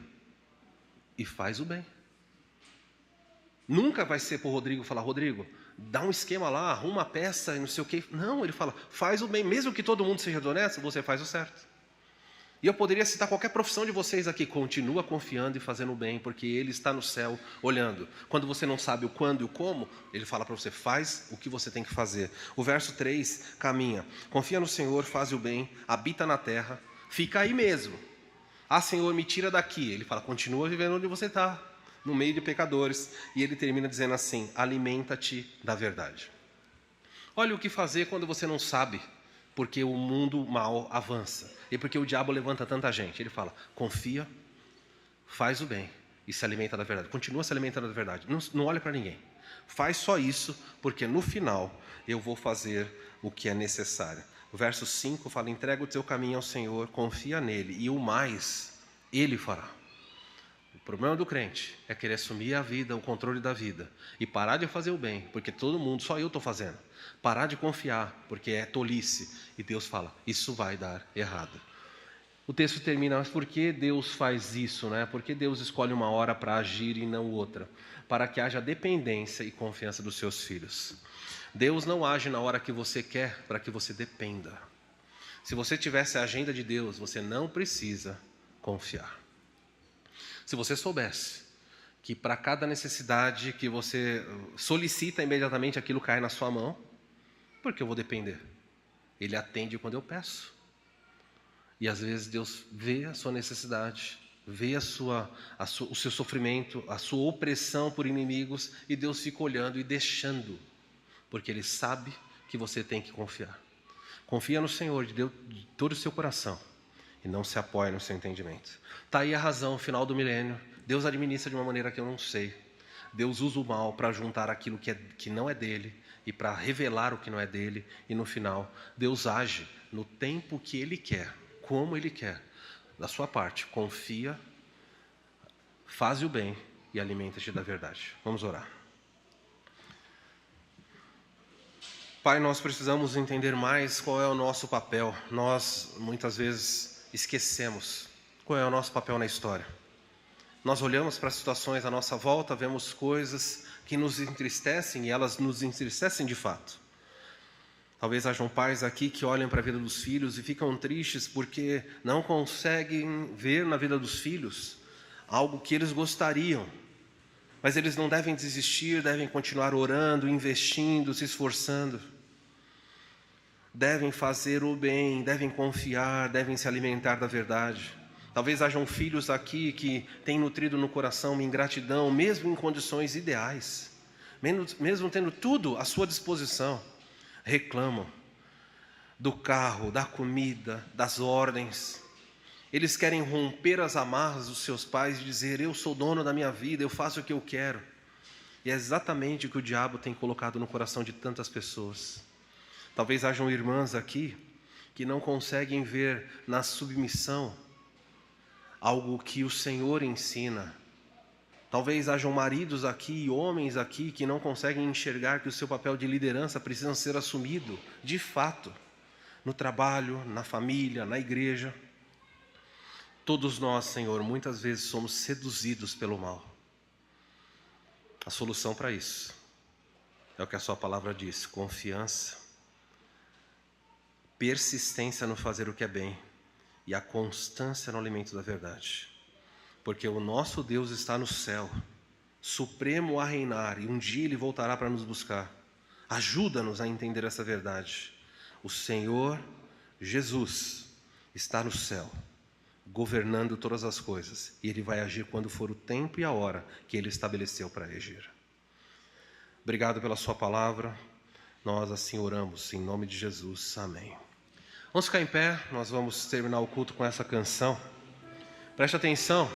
e faz o bem. Nunca vai ser para o Rodrigo falar: Rodrigo, dá um esquema lá, arruma a peça e não sei o quê. Não, ele fala: faz o bem. Mesmo que todo mundo seja honesto, você faz o certo. E eu poderia citar qualquer profissão de vocês aqui: continua confiando e fazendo o bem, porque Ele está no céu olhando. Quando você não sabe o quando e o como, Ele fala para você: faz o que você tem que fazer. O verso 3 caminha: confia no Senhor, faz o bem, habita na terra, fica aí mesmo. Ah, Senhor, me tira daqui. Ele fala: continua vivendo onde você está, no meio de pecadores. E ele termina dizendo assim: alimenta-te da verdade. Olha o que fazer quando você não sabe, porque o mundo mal avança e porque o diabo levanta tanta gente. Ele fala: confia, faz o bem e se alimenta da verdade. Continua se alimentando da verdade. Não olha para ninguém. Faz só isso, porque no final eu vou fazer o que é necessário. O verso 5 fala: entrega o teu caminho ao Senhor, confia nele, e o mais Ele fará. problema do crente é querer assumir a vida, o controle da vida, e parar de fazer o bem, porque todo mundo, só eu estou fazendo. Parar de confiar, porque é tolice. E Deus fala, isso vai dar errado. O texto termina, mas por que Deus faz isso, né? Por que Deus escolhe uma hora para agir e não outra? Para que haja dependência e confiança dos seus filhos. Deus não age na hora que você quer, para que você dependa. Se você tivesse a agenda de Deus, você não precisa confiar. Se você soubesse que para cada necessidade que você solicita, imediatamente aquilo cai na sua mão, por que eu vou depender? Ele atende quando eu peço. E às vezes Deus vê a sua necessidade, vê o seu sofrimento, a sua opressão por inimigos, e Deus fica olhando e deixando, porque Ele sabe que você tem que confiar. Confia no Senhor de todo o seu coração e não se apoia no seu entendimento. Está aí a razão, final do milênio. Deus administra de uma maneira que eu não sei. Deus usa o mal para juntar aquilo que não é dele e para revelar o que não é dele. E no final, Deus age no tempo que Ele quer, como Ele quer. Da sua parte, confia, faz o bem e alimenta-te da verdade. Vamos orar. Pai, nós precisamos entender mais qual é o nosso papel. Nós, muitas vezes, esquecemos qual é o nosso papel na história. Nós olhamos para as situações à nossa volta, vemos coisas que nos entristecem, e elas nos entristecem de fato. Talvez hajam pais aqui que olham para a vida dos filhos e ficam tristes porque não conseguem ver na vida dos filhos algo que eles gostariam. Mas eles não devem desistir, devem continuar orando, investindo, se esforçando. Devem fazer o bem, devem confiar, devem se alimentar da verdade. Talvez hajam filhos aqui que têm nutrido no coração uma ingratidão, mesmo em condições ideais, mesmo tendo tudo à sua disposição. Reclamam do carro, da comida, das ordens. Eles querem romper as amarras dos seus pais e dizer, eu sou dono da minha vida, eu faço o que eu quero. E é exatamente o que o diabo tem colocado no coração de tantas pessoas. Talvez hajam irmãs aqui que não conseguem ver na submissão algo que o Senhor ensina. Talvez hajam maridos aqui, homens aqui, que não conseguem enxergar que o seu papel de liderança precisa ser assumido, de fato, no trabalho, na família, na igreja. Todos nós, Senhor, muitas vezes somos seduzidos pelo mal. A solução para isso é o que a sua palavra diz: confiança, persistência no fazer o que é bem e a constância no alimento da verdade. Porque o nosso Deus está no céu, supremo a reinar, e um dia Ele voltará para nos buscar. Ajuda-nos a entender essa verdade. O Senhor Jesus está no céu, governando todas as coisas, e Ele vai agir quando for o tempo e a hora que Ele estabeleceu para agir. Obrigado pela sua palavra, nós assim oramos, em nome de Jesus, amém. Vamos ficar em pé, nós vamos terminar o culto com essa canção. Preste atenção.